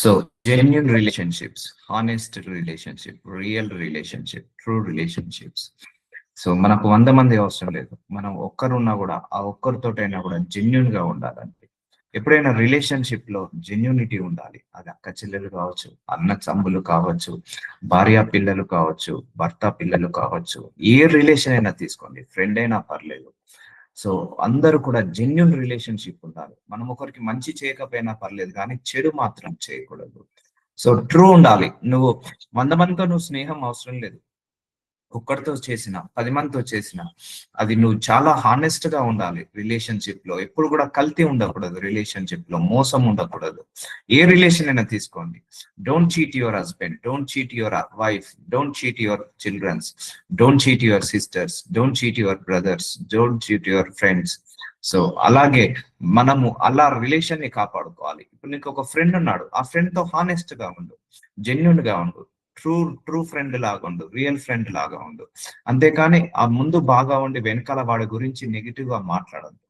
So genuine relationships, honest relationship, real relationship, true relationships. So మనకు 100 మంది అవసరం లేదు. మనం ఒక్కరున్నా కూడా ఆ ఒక్కరితోటైనా కూడా జెన్యున్ గా ఉండాలండి. ఎప్పుడైనా రిలేషన్షిప్ లో జెన్యూనిటీ ఉండాలి. అది అక్క చెల్లెలు కావచ్చు, అన్న తమ్ములు కావచ్చు, భార్య పిల్లలు కావచ్చు, భర్త పిల్లలు కావచ్చు, ఏ రిలేషన్ అయినా తీసుకోండి, ఫ్రెండ్ అయినా పర్లేదు. సో అందరూ కూడా జెన్యున్ రిలేషన్షిప్ ఉండాలి. మనం ఒకరికి మంచి చేయకపోయినా పర్లేదు, కానీ చెడు మాత్రం చేయకూడదు. సో ట్రూ ఉండాలి. నువ్వు 100 మందితో నువ్వు స్నేహం అవసరం లేదు. ఒక్కడితో చేసిన 10 మందితో చేసిన అది నువ్వు చాలా హానెస్ట్ గా ఉండాలి. రిలేషన్షిప్ లో ఎప్పుడు కూడా కల్తీ ఉండకూడదు. రిలేషన్షిప్ లో మోసం ఉండకూడదు. ఏ రిలేషన్ అయినా తీసుకోండి. Don't cheat your husband, don't cheat your wife, don't cheat your childrens, don't cheat your sisters, don't cheat your brothers, don't cheat your friends. So అలాగే మనము అలా రిలేషన్ ని కాపాడుకోవాలి. ఇప్పుడు నీకు ఒక ఫ్రెండ్ ఉన్నాడు, ఆ ఫ్రెండ్ తో హానెస్ట్ గా ఉండు, జెన్యున్ గా ఉండు, ట్రూ ట్రూ ఫ్రెండ్ లాగా ఉండు, రియల్ ఫ్రెండ్ లాగా ఉండు. అంతేకాని ఆ ముందు బాగా ఉండి వెనకాల వాడి గురించి నెగిటివ్ గా మాట్లాడద్దు.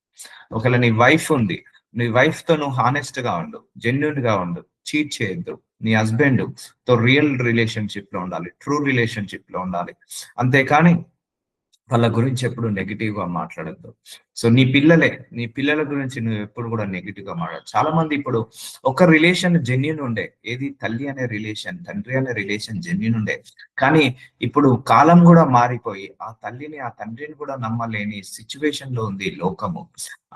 ఒకవేళ నీ వైఫ్ ఉంది, నీ వైఫ్ తో నువ్వు హానెస్ట్ గా ఉండు, జెన్యున్ గా ఉండు, చీట్ చేయొద్దు. నీ హస్బెండ్ తో రియల్ రిలేషన్షిప్ లో ఉండాలి, ట్రూ రిలేషన్షిప్ లో ఉండాలి. అంతేకాని వాళ్ళ గురించి ఎప్పుడు నెగిటివ్ గా మాట్లాడద్దు. సో నీ పిల్లల గురించి నువ్వు ఎప్పుడు కూడా నెగిటివ్ గా మాట్లాడు. చాలా మంది ఇప్పుడు ఒక రిలేషన్ జెన్యున్ ఉండే, ఏది తల్లి అనే రిలేషన్, తండ్రి అనే రిలేషన్ జెన్యున్ ఉండే. కానీ ఇప్పుడు కాలం కూడా మారిపోయి ఆ తల్లిని ఆ తండ్రిని కూడా నమ్మలేని సిచ్యువేషన్ లో ఉంది లోకము.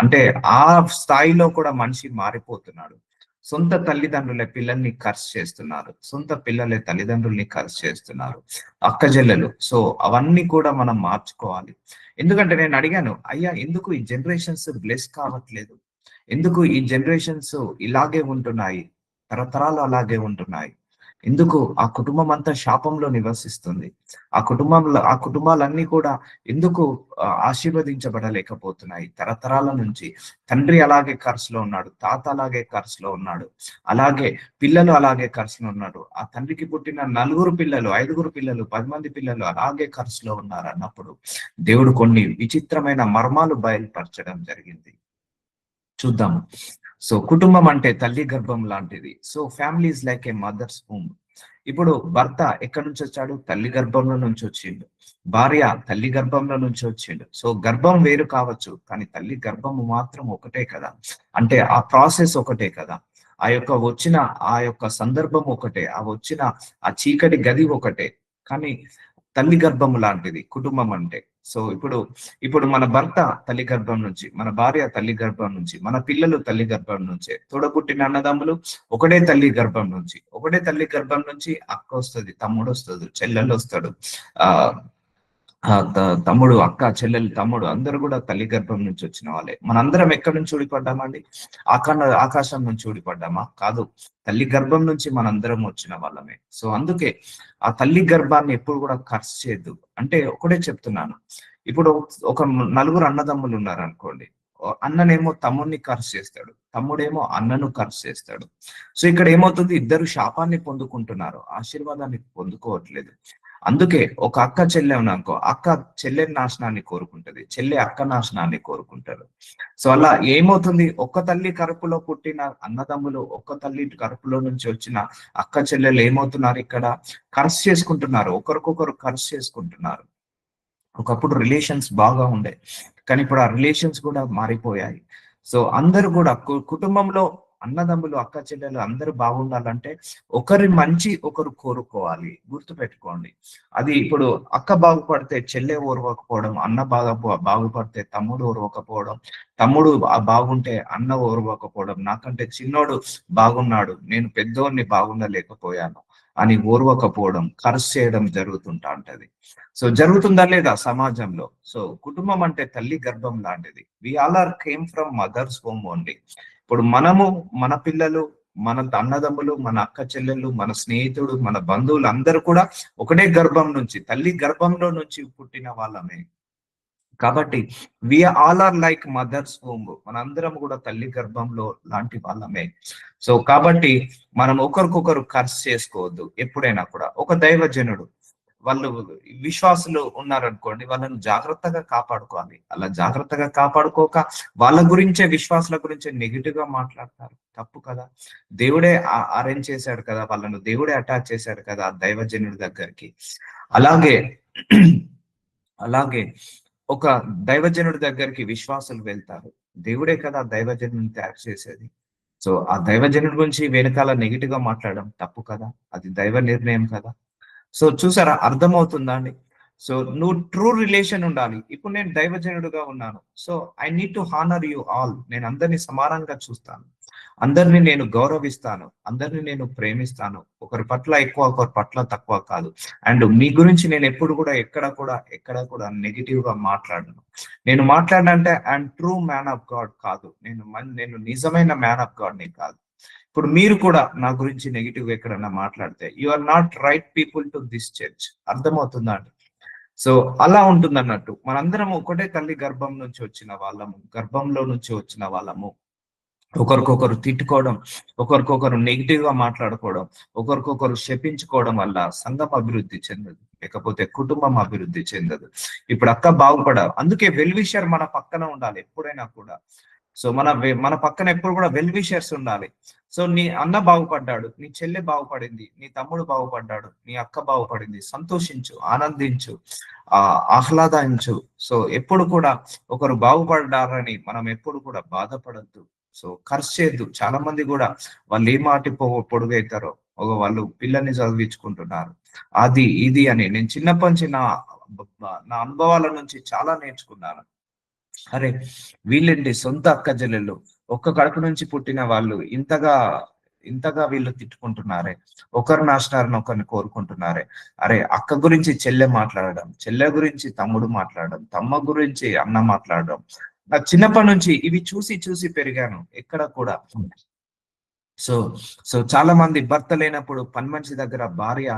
అంటే ఆ స్థాయిలో కూడా మనిషి మారిపోతున్నాడు. సొంత తల్లిదండ్రులే పిల్లల్ని కర్స్ చేస్తున్నారు, సొంత పిల్లలే తల్లిదండ్రుల్ని కర్స్ చేస్తున్నారు, అక్క చెల్లెలు. సో అవన్నీ కూడా మనం మార్చుకోవాలి. ఎందుకంటే నేను అడిగాను, అయ్యా ఎందుకు ఈ జనరేషన్స్ బ్లెస్ కావట్లేదు, ఎందుకు ఈ జనరేషన్స్ ఇలాగే ఉంటున్నాయి, తరతరాలు అలాగే ఉంటున్నాయి, ఎందుకు ఆ కుటుంబం అంతా శాపంలో నివసిస్తుంది, ఆ కుటుంబాలన్నీ కూడా ఎందుకు ఆశీర్వదించబడలేకపోతున్నాయి తరతరాల నుంచి. తండ్రి అలాగే కర్సులో ఉన్నాడు, తాత అలాగే కర్సులో ఉన్నాడు, అలాగే పిల్లలు అలాగే కర్సులో ఉన్నాడు. ఆ తండ్రికి పుట్టిన 4 పిల్లలు, 5 పిల్లలు, 10 మంది పిల్లలు అలాగే కర్సులో ఉన్నారు అన్నప్పుడు దేవుడు కొన్ని విచిత్రమైన మర్మాలు బయలుపరచడం జరిగింది. చూద్దాము. సో కుటుంబం అంటే తల్లి గర్భం లాంటిది. So family is like a mother's home. ఇప్పుడు భర్త ఎక్కడి నుంచి వచ్చాడు? తల్లి గర్భంలో నుంచి వచ్చిండు. భార్య తల్లి గర్భంలో నుంచి వచ్చిండు. సో గర్భం వేరు కావచ్చు, కానీ తల్లి గర్భము మాత్రం ఒకటే కదా. అంటే ఆ ప్రాసెస్ ఒకటే కదా. వచ్చిన ఆ యొక్క సందర్భం ఒకటే, వచ్చిన ఆ చీకటి గది ఒకటే. కానీ తల్లి గర్భము లాంటిది కుటుంబం అంటే. సో ఇప్పుడు మన భర్త తల్లి గర్భం నుంచి, మన భార్య తల్లి గర్భం నుంచి, మన పిల్లలు తల్లి గర్భం నుంచే, తోడబుట్టిన అన్నదమ్ములు ఒకటే తల్లి గర్భం నుంచి అక్క వస్తుంది, తమ్ముడు వస్తుంది, చెల్లెలు వస్తాడు, ఆ తమ్ముడు, అక్క, చెల్లెలు, తమ్ముడు అందరూ కూడా తల్లి గర్భం నుంచి వచ్చిన వాళ్ళే. మనందరం ఎక్కడి నుంచి ఊడిపడ్డామండి? ఆకాశం నుంచి ఊడిపడ్డామా? కాదు, తల్లి గర్భం నుంచి మనందరం వచ్చిన వాళ్ళమే. సో అందుకే ఆ తల్లి గర్భాన్ని ఎప్పుడు కూడా కర్స్ చేయొద్దు. అంటే ఒకటే చెప్తున్నాను, ఇప్పుడు ఒక 4 అన్నదమ్ములు ఉన్నారు అనుకోండి. అన్ననేమో తమ్ముడిని కర్స్ చేస్తాడు, తమ్ముడేమో అన్నను కర్స్ చేస్తాడు. సో ఇక్కడ ఏమవుతుంది? ఇద్దరు శాపాన్ని పొందుకుంటున్నారు, ఆశీర్వాదాన్ని పొందుకోవట్లేదు. అందుకే ఒక అక్క చెల్లె ఉన్నానుకో, అక్క చెల్లె నాశనాన్ని కోరుకుంటది, చెల్లె అక్క నాశనాన్ని కోరుకుంటారు. సో అలా ఏమవుతుంది? ఒక్క తల్లి కడుపులో పుట్టిన అన్నదమ్ములు, ఒక్క తల్లి కడుపులో నుంచి వచ్చిన అక్క చెల్లెలు ఏమవుతున్నారు? ఇక్కడ కర్స్ చేసుకుంటున్నారు, ఒకరికొకరు కర్స్ చేసుకుంటున్నారు. ఒకప్పుడు రిలేషన్స్ బాగా ఉండే, కానీ ఇప్పుడు ఆ రిలేషన్స్ కూడా మారిపోయాయి. సో అందరూ కూడా కుటుంబంలో అన్నదమ్ములు, అక్క చెల్లెలు అందరూ బాగుండాలంటే ఒకరి మంచి ఒకరు కోరుకోవాలి. గుర్తు పెట్టుకోండి. అది ఇప్పుడు అక్క బాగుపడితే చెల్లె ఓర్వకపోవడం, అన్న బాగుపడితే తమ్ముడు ఓర్వకపోవడం, తమ్ముడు బాగుంటే అన్న ఓర్వకపోవడం, నాకంటే చిన్నోడు బాగున్నాడు, నేను పెద్దోడిని బాగుండలేకపోయాను అని ఓర్వకపోవడం, కర్స్ చేయడం జరుగుతుంటా ఉంటది. సో జరుగుతుందా లేదా సమాజంలో? సో కుటుంబం అంటే తల్లి గర్భం లాంటిది. We all are came from mother's home only. ఇప్పుడు మనము, మన పిల్లలు, మన అన్నదమ్ములు, మన అక్క చెల్లెళ్ళు, మన స్నేహితుడు, మన బంధువులు అందరూ కూడా ఒకటే గర్భం నుంచి, తల్లి గర్భంలో నుంచి పుట్టిన వాళ్ళమే. కాబట్టి we all are like mother's home. మనందరం కూడా తల్లి గర్భంలో లాంటి వాళ్ళమే. సో కాబట్టి మనం ఒకరికొకరు కర్స్ చేసుకోవద్దు. ఎప్పుడైనా కూడా ఒక దైవజనుడు వాళ్ళు విశ్వాసులు ఉన్నారనుకోండి, వాళ్ళని జాగ్రత్తగా కాపాడుకోవాలి. అలా జాగ్రత్తగా కాపాడుకోక వాళ్ళ గురించే, విశ్వాసుల గురించే నెగిటివ్ గా మాట్లాడతారు. తప్పు కదా. దేవుడే అరేంజ్ చేశాడు కదా, వాళ్ళను దేవుడే అటాచ్ చేశాడు కదా ఆ దైవజనుడి దగ్గరికి. అలాగే అలాగే ఒక దైవజనుడి దగ్గరికి విశ్వాసులు వెళ్తారు. దేవుడే కదా దైవజనుడిని తయారు చేసేది. సో ఆ దైవజనుడి గురించి వెనకాల నెగిటివ్ గా మాట్లాడడం తప్పు కదా, అది దైవ నిర్ణయం కదా. సో చూసారా, అర్థమవుతుందా అండి? సో నువ్వు ట్రూ రిలేషన్ ఉండాలి. ఇప్పుడు నేను దైవజనుడుగా ఉన్నాను. So I need to honour you all. నేను అందరినీ సమానంగా చూస్తాను, అందరినీ నేను గౌరవిస్తాను, అందరినీ నేను ప్రేమిస్తాను. ఒకరి పట్ల ఎక్కువ, ఒకరి పట్ల తక్కువ కాదు. అండ్ మీ గురించి నేను ఎప్పుడు కూడా ఎక్కడ కూడా నెగిటివ్ గా మాట్లాడను. నేను మాట్లాడంటే I'm true man of God కాదు, నేను నిజమైన మ్యాన్ ఆఫ్ గాడ్ ని కాదు. ఇప్పుడు మీరు కూడా నా గురించి నెగిటివ్ ఎక్కడన్నా మాట్లాడితే you are not right people to this church. అర్థమవుతుందా అండి? సో అలా ఉంటుంది అన్నట్టు. మనందరం ఒకటే తల్లి గర్భం నుంచి వచ్చిన వాళ్ళము, గర్భంలో నుంచి వచ్చిన వాళ్ళము. ఒకరికొకరు తిట్టుకోవడం, ఒకరికొకరు నెగిటివ్ గా మాట్లాడుకోవడం, ఒకరికొకరు శపించుకోవడం వల్ల సంఘం అభివృద్ధి చెందదు, లేకపోతే కుటుంబం అభివృద్ధి చెందదు. ఇప్పుడు అక్క అందుకే వెల్ విషర్ మన పక్కన ఉండాలి ఎప్పుడైనా కూడా. సో మన పక్కన ఎప్పుడు కూడా వెల్ విషర్స్ ఉండాలి. సో నీ అన్న బాగుపడ్డాడు, నీ చెల్లె బాగుపడింది, నీ తమ్ముడు బాగుపడ్డాడు, నీ అక్క బాగుపడింది, సంతోషించు, ఆనందించు, ఆహ్లాదించు. సో ఎప్పుడు కూడా ఒకరు బాగుపడ్డారని మనం ఎప్పుడు కూడా బాధపడద్దు. సో ఖర్చు చేయొద్దు. చాలా మంది కూడా వాళ్ళు ఏ మాటి పొడుగైతారో, వాళ్ళు పిల్లల్ని చదివించుకుంటున్నారు, అది ఇది అని. నేను చిన్నప్పటి నుంచి నా అనుభవాల నుంచి చాలా నేర్చుకున్నాను. అరే వీళ్ళేంటి సొంత అక్క చెల్లెళ్ళు, ఒక్క కడుపు నుంచి పుట్టిన వాళ్ళు ఇంతగా వీళ్ళు తిట్టుకుంటున్నారే, ఒకరు నాశనాన్ని ఒకరిని కోరుకుంటున్నారే. అరే అక్క గురించి చెల్లె మాట్లాడడం, చెల్లె గురించి తమ్ముడు మాట్లాడడం, తమ్మ గురించి అన్న మాట్లాడడం. నా చిన్నప్పటి నుంచి ఇవి చూసి చూసి పెరిగాను ఎక్కడ కూడా. సో సో చాలా మంది భర్త లేనప్పుడు పని మనిషి దగ్గర భార్య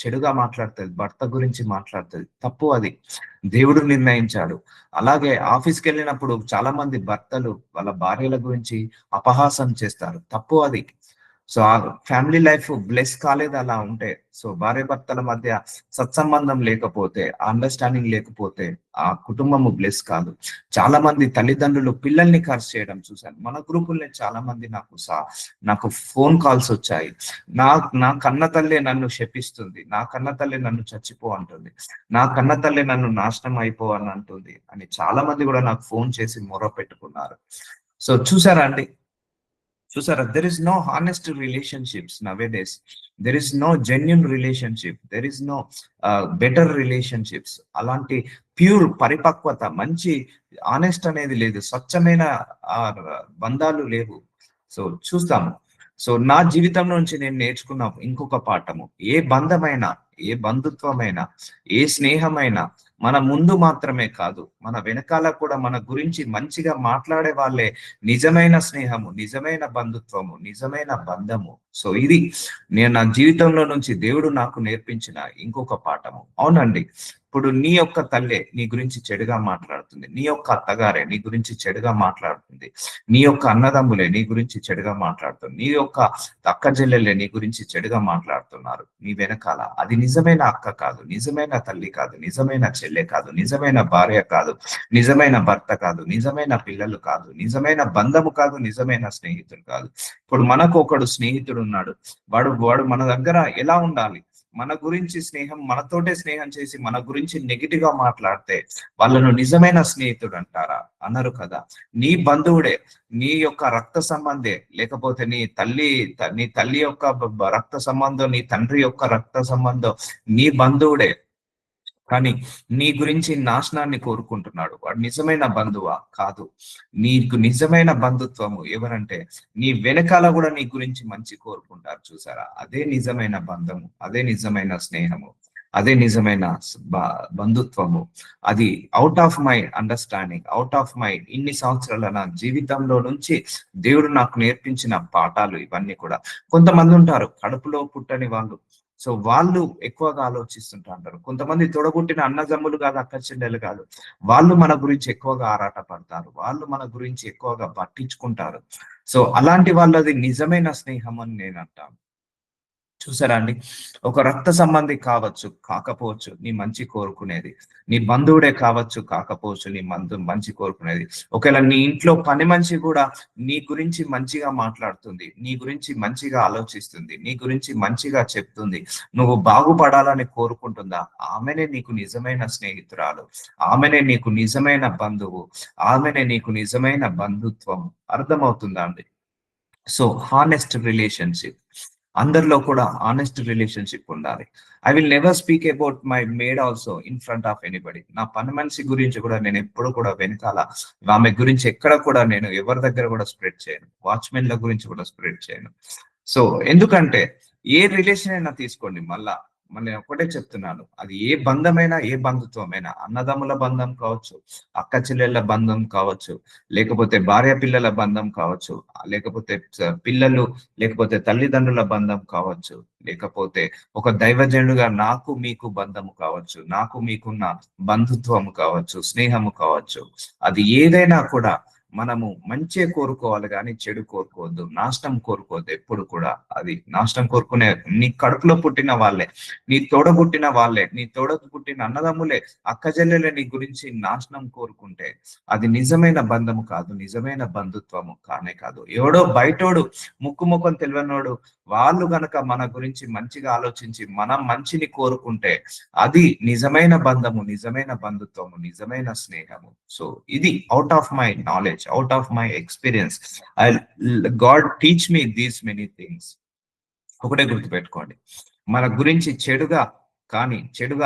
చెడుగా మాట్లాడుతుంది, భర్త గురించి మాట్లాడుతుంది. తప్పు అది, దేవుడు నిర్ణయించాడు. అలాగే ఆఫీస్కి వెళ్ళినప్పుడు చాలా మంది భర్తలు వాళ్ళ భార్యల గురించి అపహాసం చేస్తారు. తప్పు అది. సో ఆ ఫ్యామిలీ లైఫ్ బ్లెస్ కాలేదు అలా ఉంటే. సో భార్య భర్తల మధ్య సత్సంబంధం లేకపోతే, అండర్స్టాండింగ్ లేకపోతే ఆ కుటుంబము బ్లెస్ కాదు. చాలా మంది తల్లిదండ్రులు పిల్లల్ని కర్స్ చేయడం చూశాను. మన గ్రూపుల్ని చాలా మంది నాకు ఫోన్ కాల్స్ వచ్చాయి. నా నా కన్న తల్లి నన్ను శపిస్తుంది, నా కన్న తల్లి నన్ను చచ్చిపో అంటుంది, నా కన్న తల్లి నన్ను నాశనం అయిపో అని అంటుంది అని చాలా మంది కూడా నాకు ఫోన్ చేసి మొర పెట్టుకున్నారు. సో చూసారా, there is no honest relationships nowadays. There is no genuine relationship, there is no better relationships. అలాంటి ప్యూర్ పరిపక్వత, మంచి ఆనెస్ట్ అనేది లేదు, స్వచ్ఛమైన బంధాలు లేవు. సో చూస్తాము. సో నా జీవితం నుంచి నేను నేర్చుకున్న ఇంకొక పాఠము, ఏ బంధమైనా, ఏ బంధుత్వమైనా, ఏ స్నేహమైనా మన ముందు మాత్రమే కాదు, మన వెనకాల కూడా మన గురించి మంచిగా మాట్లాడే వాళ్ళే నిజమైన స్నేహము, నిజమైన బంధుత్వము, నిజమైన బంధము. సో ఇది నేను నా జీవితంలో నుంచి దేవుడు నాకు నేర్పించిన ఇంకొక పాఠము. అవునండి, ఇప్పుడు నీ యొక్క తల్లే నీ గురించి చెడుగా మాట్లాడుతుంది, నీ యొక్క అత్తగారే నీ గురించి చెడుగా మాట్లాడుతుంది, నీ యొక్క అన్నదమ్ములే నీ గురించి చెడుగా మాట్లాడుతుంది, నీ యొక్క అక్క చెల్లెలే నీ గురించి చెడుగా మాట్లాడుతున్నారు నీ వెనకాల. అది నిజమైన అక్క కాదు, నిజమైన తల్లి కాదు, నిజమైన చెల్లె కాదు, నిజమైన భార్య కాదు, నిజమైన భర్త కాదు, నిజమైన పిల్లలు కాదు, నిజమైన బంధము కాదు, నిజమైన స్నేహితుడు కాదు. ఇప్పుడు మనకు ఒకడు స్నేహితుడు ఉన్నాడు, వాడు మన దగ్గర ఎలా ఉండాలి, మన గురించి మనతోటే స్నేహం చేసి మన గురించి నెగిటివ్ గా మాట్లాడితే వాళ్ళను నిజమైన స్నేహితుడు అంటారా? అనరు కదా. నీ బంధువుడే, నీ యొక్క రక్త సంబంధే, లేకపోతే నీ తల్లి యొక్క రక్త సంబంధం, నీ తండ్రి యొక్క రక్త సంబంధం, నీ బంధువుడే, కానీ నీ గురించి నాశనాన్ని కోరుకుంటున్నాడు. వాడు నిజమైన బంధువా? కాదు. నీకు నిజమైన బంధుత్వము ఎవరంటే నీ వెనకాల కూడా నీ గురించి మంచి కోరుకుంటారు. చూసారా, అదే నిజమైన బంధము, అదే నిజమైన స్నేహము, అదే నిజమైన బంధుత్వము. అది out of my understanding, out of my ఇన్ని సంవత్సరాల నా జీవితంలో నుంచి దేవుడు నాకు నేర్పించిన పాఠాలు ఇవన్నీ కూడా. కొంతమంది ఉంటారు కడుపులో పుట్టని వాళ్ళు, సో వాళ్ళు ఎక్కువగా ఆలోచిస్తుంటారు. కొంతమంది తొడగొట్టిన అన్నదమ్ములు కాదు, అక్క చెల్లెలు కాదు, వాళ్ళు మన గురించి ఎక్కువగా ఆరాట పడతారు, వాళ్ళు మన గురించి ఎక్కువగా పట్టించుకుంటారు. సో అలాంటి వాళ్ళది నిజమైన స్నేహం అని నేను అంటాను. చూసారా అండి? ఒక రక్త సంబంధి కావచ్చు, కాకపోవచ్చు నీ మంచి కోరుకునేది. నీ బంధువుడే కావచ్చు, కాకపోవచ్చు నీ మంచి కోరుకునేది. ఒకవేళ నీ ఇంట్లో పని మనిషి కూడా నీ గురించి మంచిగా మాట్లాడుతుంది. నీ గురించి మంచిగా ఆలోచిస్తుంది. నీ గురించి మంచిగా చెప్తుంది. నువ్వు బాగుపడాలని కోరుకుంటుందా? ఆమెనే నీకు నిజమైన స్నేహితురాలు. ఆమెనే నీకు నిజమైన బంధువు. ఆమెనే నీకు నిజమైన బంధుత్వం. అర్థమవుతుందా అండి? So honest relationship. అందరిలో కూడా హానెస్ట్ రిలేషన్‌షిప్ ఉండాలి. I will never speak about my made also in front of anybody. నా పని మనిషి గురించి కూడా నేను ఎప్పుడు కూడా వెనకాల ఆమె గురించి ఎక్కడ కూడా నేను ఎవరి దగ్గర కూడా స్ప్రెడ్ చేయను. వాచ్‌మెన్‌ల గురించి కూడా స్ప్రెడ్ చేయను. సో ఎందుకంటే ఏ రిలేషన్ అయినా తీసుకోండి మళ్ళా నేను ఒకటే చెప్తున్నాను. అది ఏ బంధమైనా, ఏ బంధుత్వమైనా అన్నదమ్ముల బంధం కావచ్చు, అక్క చెల్లెళ్ళ బంధం కావచ్చు, లేకపోతే భార్య పిల్లల బంధం కావచ్చు, లేకపోతే పిల్లలు లేకపోతే తల్లిదండ్రుల బంధం కావచ్చు, లేకపోతే ఒక దైవజనుడుగా నాకు మీకు బంధము కావచ్చు, నాకు మీకున్న బంధుత్వము కావచ్చు, స్నేహము కావచ్చు. అది ఏదైనా కూడా మనము మంచే కోరుకోవాలి కానీ చెడు కోరుకోవద్దు, నాశనం కోరుకోవద్దు ఎప్పుడు కూడా. అది నాశనం కోరుకునే నీ కడుపులో పుట్టిన వాళ్ళే, నీ తోడబుట్టిన వాళ్ళే, నీ తోడ పుట్టిన అన్నదమ్ములే, అక్కజెల్లెలే నీ గురించి నాశనం కోరుకుంటే అది నిజమైన బంధము కాదు, నిజమైన బంధుత్వము కానే కాదు. ఎవడో బయటోడు ముక్కు ముఖం తెలియనోడు వాళ్ళు గనక మన గురించి మంచిగా ఆలోచించి మనం మంచిని కోరుకుంటే అది నిజమైన బంధము, నిజమైన బంధుత్వము, నిజమైన స్నేహము. సో ఇది out of my knowledge, out of my experience, I got teach me these many things. ఒకటే గుర్తుపెట్టుకోండి, మన గురించి చెడుగా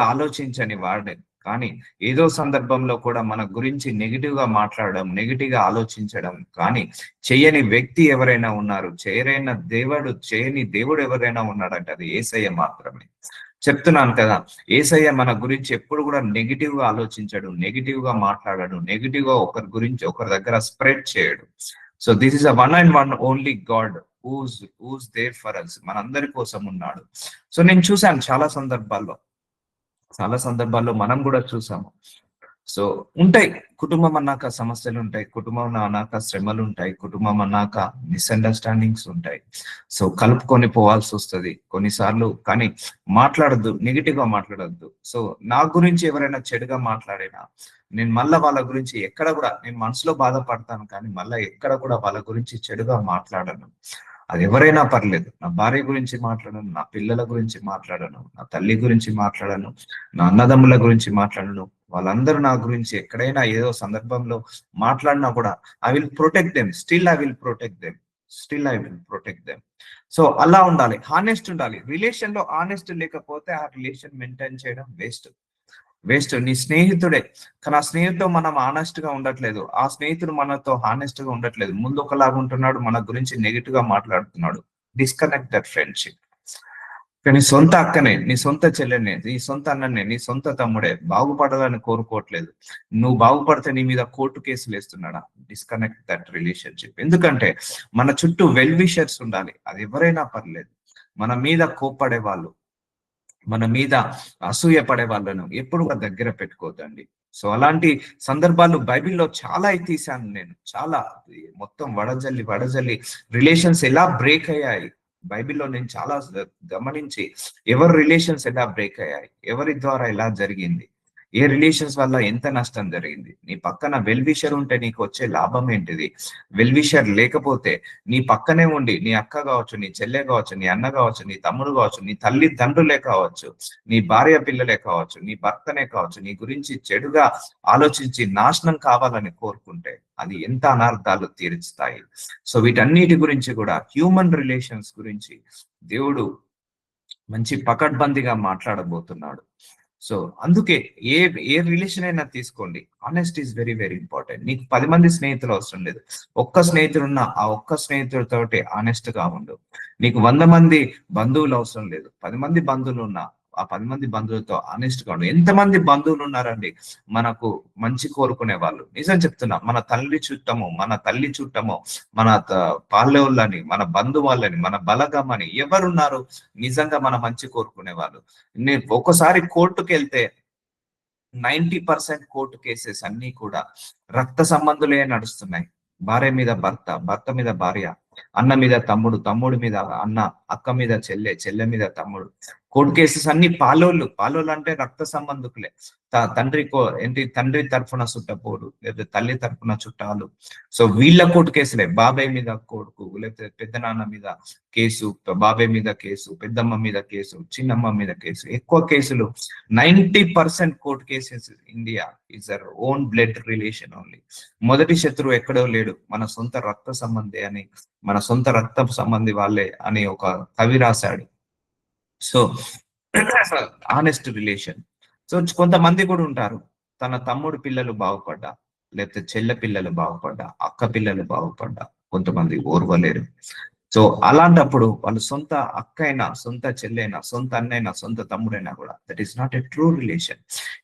ఆలోచించని వాడే కానీ ఏదో సందర్భంలో కూడా మన గురించి నెగిటివ్ గా మాట్లాడడం, నెగిటివ్ గా ఆలోచించడం కానీ చేయని వ్యక్తి ఎవరైనా ఉన్నారు, చేయని దేవుడు ఎవరైనా ఉన్నాడంటే అది యేసయ్య మాత్రమే. చెప్తున్నాను కదా, యేసయ్య మన గురించి ఎప్పుడు కూడా నెగిటివ్ గా ఆలోచించడు, నెగిటివ్ గా మాట్లాడడు, నెగిటివ్ గా ఒకరి గురించి ఒకరి దగ్గర స్ప్రెడ్ చేయడు. So this is a one and one only God who's there for us. మనందరి కోసం ఉన్నాడు. సో నేను చూశాను చాలా సందర్భాల్లో మనం కూడా చూసాము. సో ఉంటాయి, కుటుంబం అన్నాక సమస్యలు ఉంటాయి, కుటుంబం అన్నాక శ్రమలు ఉంటాయి, కుటుంబం అన్నాక మిస్అండర్స్టాండింగ్స్ ఉంటాయి. సో కలుపుకొని పోవాల్సి వస్తుంది కొన్నిసార్లు. కానీ మాట్లాడద్దు, నెగిటివ్ గా మాట్లాడద్దు. సో నా గురించి ఎవరైనా చెడుగా మాట్లాడినా నేను మళ్ళా వాళ్ళ గురించి ఎక్కడ కూడా, నేను మనసులో బాధపడతాను కానీ మళ్ళా ఎక్కడ కూడా వాళ్ళ గురించి చెడుగా మాట్లాడను. అది ఎవరైనా పర్లేదు. నా భార్య గురించి మాట్లాడను, నా పిల్లల గురించి మాట్లాడను, నా తల్లి గురించి మాట్లాడను, నా అన్నదమ్ముల గురించి మాట్లాడను. వాళ్ళందరూ నా గురించి ఎక్కడైనా ఏదో సందర్భంలో మాట్లాడినా కూడా I will protect them. Still I will protect them. So అలా ఉండాలి, హానెస్ట్ ఉండాలి. రిలేషన్ లో హానెస్ట్ లేకపోతే ఆ రిలేషన్ మెయింటైన్ చేయడం వేస్ట్. నీ స్నేహితుడే కానీ ఆ స్నేహితుడు మనం హానెస్ట్ గా ఉండట్లేదు, ఆ స్నేహితుడు మనతో హానెస్ట్ గా ఉండట్లేదు, ముందు ఒకలాగా ఉంటున్నాడు, మన గురించి నెగిటివ్ గా మాట్లాడుతున్నాడు. Disconnect that friendship. కానీ సొంత అక్కనే, నీ సొంత చెల్లెనే, నీ సొంత అన్ననే, నీ సొంత తమ్ముడే బాగుపడాలని కోరుకోవట్లేదు, నువ్వు బాగుపడితే నీ మీద కోర్టు కేసులు వేస్తున్నాడా? Disconnect that relationship. ఎందుకంటే మన చుట్టూ వెల్ విషర్స్ ఉండాలి. అది ఎవరైనా పర్లేదు. మన మీద కోప్పడే వాళ్ళు, మన మీద అసూయ పడే వాళ్ళను ఎప్పుడు కూడా దగ్గర పెట్టుకోవద్దండి. సో అలాంటి సందర్భాలు బైబిల్లో చాలా తీశాను నేను. చాలా మొత్తం వడజల్లి రిలేషన్స్ ఎలా బ్రేక్ అయ్యాయి బైబిల్లో నేను చాలా గమనించి, ఎవరి రిలేషన్స్ ఎలా బ్రేక్ అయ్యాయి, ఎవరి ద్వారా ఎలా జరిగింది, ఏ రిలేషన్స్ వల్ల ఎంత నష్టం జరిగింది. నీ పక్కన వెల్ విషర్ ఉంటే నీకు వచ్చే లాభం ఏంటిది? వెల్ విషర్ లేకపోతే నీ పక్కనే ఉండి నీ అక్క కావచ్చు, నీ చెల్లె కావచ్చు, నీ అన్న కావచ్చు, నీ తమ్ముడు కావచ్చు, నీ తల్లిదండ్రులే కావచ్చు, నీ భార్య పిల్లలే కావచ్చు, నీ భర్తనే కావచ్చు, నీ గురించి చెడుగా ఆలోచించి నాశనం కావాలని కోరుకుంటే అది ఎంత అనార్థాలు తీర్చుతాయి. సో వీటన్నిటి గురించి కూడా, హ్యూమన్ రిలేషన్స్ గురించి దేవుడు మంచి పకడ్బందీగా మాట్లాడబోతున్నాడు. సో అందుకే ఏ ఏ రిలేషన్ అయినా తీసుకోండి, honest is very very important. నీకు 10 మంది స్నేహితులు అవసరం లేదు, ఒక్క స్నేహితుడు ఉన్న ఆ ఒక్క స్నేహితుడితోటి ఆనెస్ట్ గా ఉండు. నీకు 100 మంది బంధువులు అవసరం లేదు, 10 మంది బంధువులు ఉన్నా ఆ 10 మంది బంధువులతో ఆనెస్ట్ గా ఉండు. ఎంతమంది బంధువులు ఉన్నారండి మనకు మంచి కోరుకునే వాళ్ళు? నిజం చెప్తున్నా, మన తల్లి చుట్టము, మన పాలెవులని, మన బంధువులని, మన బలగమని ఎవరున్నారు నిజంగా మన మంచి కోరుకునే వాళ్ళు? నేను ఒకసారి కోర్టుకు వెళ్తే 90% కోర్టు కేసెస్ అన్ని కూడా రక్త సంబంధులే నడుస్తున్నాయి. భార్య మీద భర్త, భర్త మీద భార్య, అన్న మీద తమ్ముడు, తమ్ముడి మీద అన్న, అక్క మీద చెల్లె, చెల్లె మీద తమ్ముడు. కోర్టు కేసెస్ అన్ని పాలోళ్ళు అంటే రక్త సంబంధికులే. ఏంటి తండ్రి తరఫున చుట్టపోడు, లేకపోతే తల్లి తరఫున చుట్టాలు. సో వీళ్ళ కోర్టు కేసులే. బాబాయ్ మీద కొడుకు, లేకపోతే పెద్ద నాన్న మీద కేసు, బాబాయ్ మీద కేసు, పెద్దమ్మ మీద కేసు, చిన్నమ్మ మీద కేసు. ఎక్కువ కేసులు 90% court cases India is our own blood relation only. మొదటి శత్రువు ఎక్కడో లేడు, మన సొంత రక్త సంబంధి అని, మన సొంత రక్త సంబంధి వాళ్ళే అని ఒక కవి రాశాడు. So honest relation. సో కొంతమంది కూడా ఉంటారు, తన తమ్ముడు పిల్లలు బాగుపడ్డా, లేకపోతే చెల్లె పిల్లలు బాగుపడ్డా, అక్క పిల్లలు బాగుపడ్డా కొంతమంది ఓర్వలేరు. సో అలాంటప్పుడు వాళ్ళు సొంత అక్క అయినా, సొంత చెల్లెైనా, సొంత అన్నైనా, సొంత తమ్ముడైనా కూడా that is not a true relation.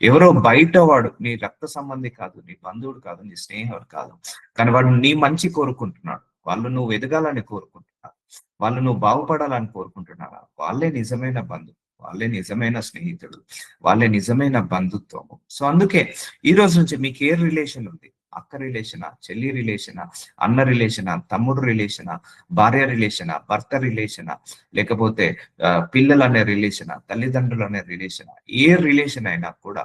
ఎవరో బయట వాడు, నీ రక్త సంబంధి కాదు, నీ బంధువుడు కాదు, నీ స్నేహితుడు కాదు, కానీ వాడు నీ మంచి కోరుకుంటున్నాడు, వాళ్ళు నువ్వు ఎదగాలని కోరుకుంటున్నారు, వాళ్ళు నువ్వు బాగుపడాలని కోరుకుంటున్నారా, వాళ్ళే నిజమైన బంధువు, వాళ్ళే నిజమైన స్నేహితుడు, వాళ్ళే నిజమైన బంధుత్వము. సో అందుకే ఈ రోజు నుంచి మీకు ఏ రిలేషన్ ఉంది? అక్క రిలేషనా, చెల్లి రిలేషనా, అన్న రిలేషనా, తమ్ముడు రిలేషనా, భార్య రిలేషనా, భర్త రిలేషనా, లేకపోతే పిల్లలు అనే రిలేషనా, తల్లిదండ్రులు అనే రిలేషనా, ఏ రిలేషన్ అయినా కూడా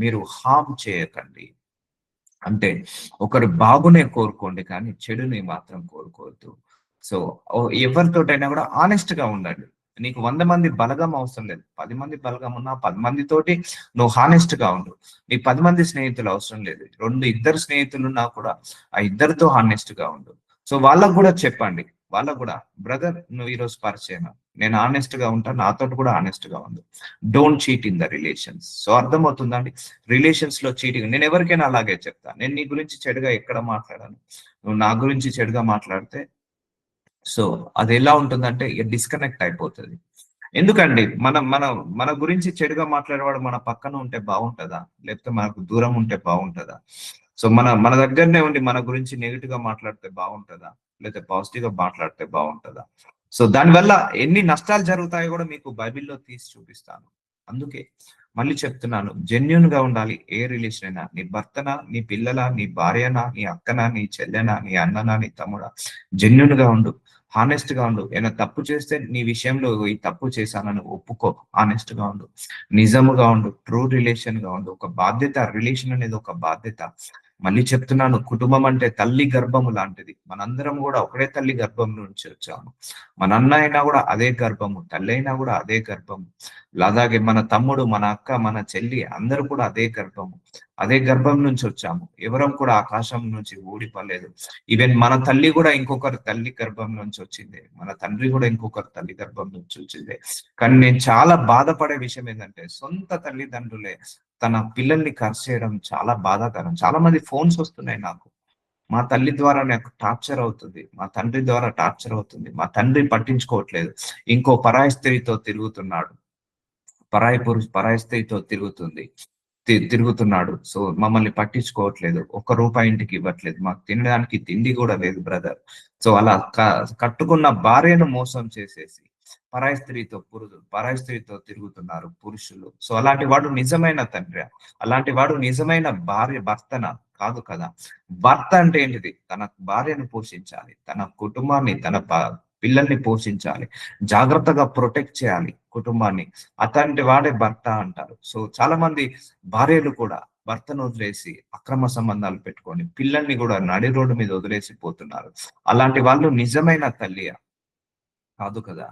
మీరు హామ్ చేయకండి. అంటే ఒకరు బాగునే కోరుకోండి, కానీ చెడుని మాత్రం కోరుకోవద్దు. సో ఎవరితోటైనా కూడా ఆనెస్ట్ గా ఉండండి. నీకు 100 మంది బలగం అవసరం లేదు, 10 మంది బలగం ఉన్నా 10 మందితోటి నువ్వు హానెస్ట్ గా ఉండు. నీ 10 మంది స్నేహితులు అవసరం లేదు, ఇద్దరు స్నేహితులు ఉన్నా కూడా ఆ ఇద్దరితో హానెస్ట్ గా ఉండు. సో వాళ్ళకు కూడా చెప్పండి, వాళ్ళకు కూడా బ్రదర్ నువ్వు ఈరోజు పరిచయం, నేను ఆనెస్ట్ గా ఉంటాను, నాతో కూడా ఆనెస్ట్ గా ఉండు. Don't cheat in the relations. So అర్థమవుతుందండి, రిలేషన్స్ లో చీటింగ్. నేను ఎవరికైనా అలాగే చెప్తాను, నేను నీ గురించి చెడుగా ఎక్కడ మాట్లాడాను, నువ్వు నా గురించి చెడుగా మాట్లాడితే సో అది ఎలా ఉంటుందంటే డిస్కనెక్ట్ అయిపోతుంది. ఎందుకండి మన మన మన గురించి చెడుగా మాట్లాడేవాడు మన పక్కన ఉంటే బాగుంటుందా, లేకపోతే మనకు దూరం ఉంటే బాగుంటుందా? సో మన దగ్గరనే ఉండి మన గురించి నెగిటివ్ గా మాట్లాడితే బాగుంటుందా, లేకపోతే పాజిటివ్ గా మాట్లాడితే బాగుంటుందా? సో దానివల్ల ఎన్ని నష్టాలు జరుగుతాయో కూడా మీకు బైబిల్లో తీసి చూపిస్తాను. అందుకే మళ్ళీ చెప్తున్నాను, జెన్యున్ గా ఉండాలి ఏ రిలేషన్ అయినా. నీ భర్తనా, నీ పిల్లలా, నీ భార్యనా, నీ అక్కనా, నీ చెల్లెనా, నీ అన్ననా, నీ తమ్ముడా, జెన్యున్ గా ఉండు, హానెస్ట్ గా ఉండు. ఏమైనా తప్పు చేస్తే నీ విషయంలో ఈ తప్పు చేశానని ఒప్పుకో, హానెస్ట్ గా ఉండు, నిజముగా ఉండు, ట్రూ రిలేషన్ గా ఉండు. ఒక బాధ్యత, రిలేషన్ అనేది ఒక బాధ్యత. మళ్ళీ చెప్తున్నాను, కుటుంబం అంటే తల్లి గర్భము లాంటిది. మనందరం కూడా ఒకటే తల్లి గర్భం నుంచి వచ్చాము. మన అన్న అయినా కూడా అదే గర్భము, తల్లి అయినా కూడా అదే గర్భము. అలాగే మన తమ్ముడు, మన అక్క, మన చెల్లి అందరూ కూడా అదే గర్భము, అదే గర్భం నుంచి వచ్చాము. ఎవరం కూడా ఆకాశం నుంచి ఊడిపోలేదు. ఈవెన్ మన తల్లి కూడా ఇంకొకరి తల్లి గర్భం నుంచి వచ్చింది, మన తండ్రి కూడా ఇంకొకరి తల్లి గర్భం నుంచి వచ్చింది. కానీ నేను చాలా బాధపడే విషయం ఏంటంటే, సొంత తల్లిదండ్రులే తన పిల్లల్ని కర్స్ చేయడం చాలా బాధాకరం. చాలా మంది ఫోన్స్ వస్తున్నాయి నాకు, మా తల్లి ద్వారా నాకు టార్చర్ అవుతుంది, మా తండ్రి ద్వారా టార్చర్ అవుతుంది, మా తండ్రి పట్టించుకోవట్లేదు, ఇంకో పరాయి స్త్రీతో తిరుగుతున్నాడు, పరాయి స్త్రీతో తిరుగుతున్నాడు. సో మమ్మల్ని పట్టించుకోవట్లేదు, ₹1 ఇంటికి ఇవ్వట్లేదు, మాకు తినడానికి తిండి కూడా లేదు బ్రదర్. సో అలా కట్టుకున్న భార్యను మోసం చేసేసి పరాయి స్త్రీతో తిరుగుతున్నారు పురుషులు. సో అలాంటి వాడు నిజమైన తండ్రి, అలాంటి వాడు నిజమైన భర్తన కాదు కదా. భర్త అంటే ఏంటిది? తన భార్యను పోషించాలి, తన కుటుంబాన్ని, తన పిల్లల్ని పోషించాలి, జాగ్రత్తగా ప్రొటెక్ట్ చేయాలి కుటుంబాన్ని. అతని వాడే భర్త అంటారు. సో చాలా మంది భార్యలు కూడా భర్తను వదిలేసి అక్రమ సంబంధాలు పెట్టుకొని పిల్లల్ని కూడా నడి రోడ్డు మీద వదిలేసి పోతున్నారు. అలాంటి వాళ్ళు నిజమైన తల్లియా? కాదు కదా.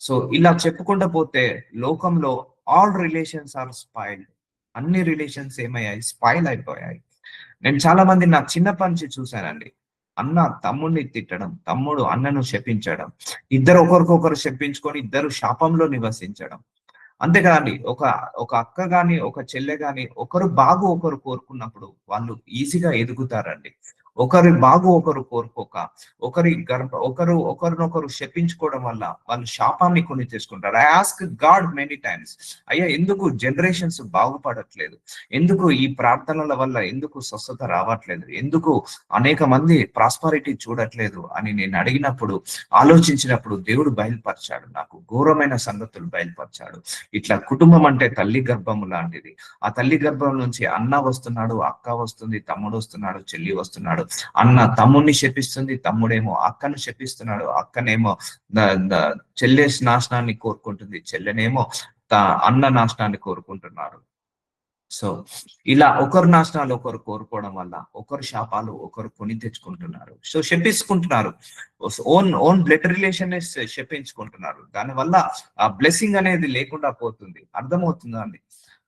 సో ఇలా చెప్పుకుంటూ పోతే లోకంలో ఆల్ రిలేషన్స్ ఆర్ స్పాయిల్డ్. అన్ని రిలేషన్స్ ఏమయ్యాయి? స్పాయిల్ అయిపోయాయి. నేను చాలా మంది నా చిన్నప్పటి నుంచి చూశానండి, అన్న తమ్ముడిని తిట్టడం, తమ్ముడు అన్నను శపించడం, ఇద్దరు ఒకరికొకరు శపించుకొని ఇద్దరు శాపంలో నివసించడం. అంతే కదండి. ఒక ఒక అక్క గాని, ఒక చెల్లె గాని ఒకరు ఒకరు కోరుకున్నప్పుడు వాళ్ళు ఈజీగా ఎదుగుతారండి. ఒకరి ఒకరు కోరుకోక, ఒకరినొకరు శపించుకోవడం వల్ల వాళ్ళు శాపాన్ని కొని తెచ్చుకుంటారు. I ask God many times, అయ్యా ఎందుకు జనరేషన్స్ బాగుపడట్లేదు, ఎందుకు ఈ ప్రార్థనల వల్ల ఎందుకు స్వస్థత రావట్లేదు, ఎందుకు అనేక మంది ప్రాస్పరిటీ చూడట్లేదు అని నేను అడిగినప్పుడు, ఆలోచించినప్పుడు దేవుడు బయలుపరిచాడు, నాకు ఘోరమైన సంగతులు బయలుపరిచాడు. ఇట్లా కుటుంబం అంటే తల్లి గర్భము లాంటిది. ఆ తల్లి గర్భం నుంచి అన్న వస్తున్నాడు, అక్క వస్తుంది, తమ్ముడు వస్తున్నాడు, చెల్లి వస్తున్నాడు. అన్న తమ్ముడిని శపిస్తుంది, తమ్ముడేమో అక్కను శపిస్తున్నాడు, అక్కనేమో చెల్లె నాశనాన్ని కోరుకుంటుంది, చెల్లెనేమో అన్న నాశనాన్ని కోరుకుంటున్నారు. సో ఇలా ఒకరు నాశనాలు ఒకరు కోరుకోవడం వల్ల ఒకరు శాపాలు ఒకరు కొని తెచ్చుకుంటున్నారు. సో శపించుకుంటున్నారు, ఓన్ బ్లడ్ రిలేషన్ శపించుకుంటున్నారు. దానివల్ల ఆ బ్లెస్సింగ్ అనేది లేకుండా పోతుంది. అర్థమవుతుందా అండి?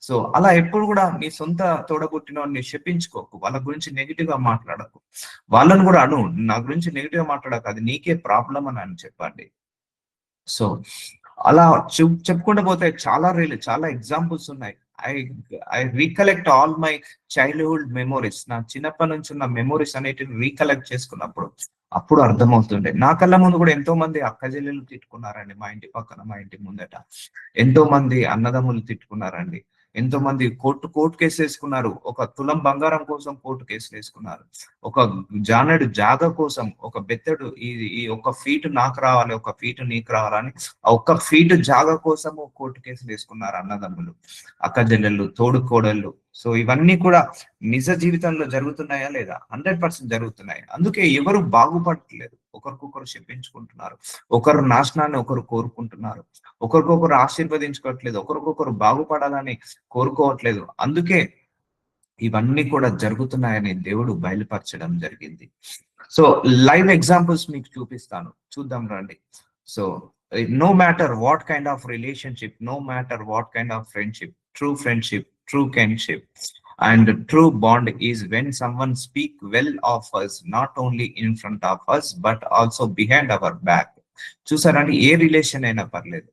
సో అలా ఎప్పుడు కూడా నీ సొంత తోడబుట్టిన వాడిని శపించుకోకు, వాళ్ళ గురించి నెగిటివ్ గా మాట్లాడకు, వాళ్ళని కూడా అను నా గురించి నెగిటివ్ గా మాట్లాడకు, అది నీకే ప్రాబ్లం అని చెప్పండి. సో అలా చెప్పుకుంటూ పోతే చాలా ఎగ్జాంపుల్స్ ఉన్నాయి. I I recollect all my childhood memories. నా చిన్నప్పటి నుంచి ఉన్న మెమోరీస్ అనేటివి రీకలెక్ట్ చేసుకున్నప్పుడు అప్పుడు అర్థమవుతుండే. నా కళ్ళ ముందు కూడా ఎంతో మంది అక్కజెల్లెలు తిట్టుకున్నారండి, మా ఇంటి పక్కన, మా ఇంటి ముందట ఎంతో మంది అన్నదమ్ములు తిట్టుకున్నారండి. ఎంతో మంది కోర్టు కేసు వేసుకున్నారు. ఒక తులం బంగారం కోసం కోర్టు కేసులు వేసుకున్నారు. ఒక జానడు జాగ కోసం, ఒక బెత్తడు ఈ ఒక ఫీట్ నాకు రావాలి, ఒక ఫీట్ నీకు రావాలని ఆ ఒక్క ఫీట్ జాగ కోసము కోర్టు కేసులు వేసుకున్నారు అన్నదమ్ములు, అక్క చెల్లెళ్ళు, తోడు కోడళ్ళు. సో ఇవన్నీ కూడా నిజ జీవితంలో జరుగుతున్నాయా లేదా? 100% జరుగుతున్నాయి. అందుకే ఎవరు బాగుపడట్లేదు, ఒకరికొకరు చెప్పించుకుంటున్నారు, ఒకరు నాశనాన్ని ఒకరు కోరుకుంటున్నారు, ఒకరికొకరు ఆశీర్వదించుకోవట్లేదు, ఒకరికొకరు బాగుపడాలని కోరుకోవట్లేదు. అందుకే ఇవన్నీ కూడా జరుగుతున్నాయని దేవుడు బయలుపరచడం జరిగింది. సో లైవ్ ఎగ్జాంపుల్స్ మీకు చూపిస్తాను, చూద్దాం రండి. So no matter what kind of relationship, no matter what kind of friendship, true kinship and true bond is when someone speak well of us, not only in front of us but also behind our back. చూసారండి, ఏ relation అయినా పర్లేదు,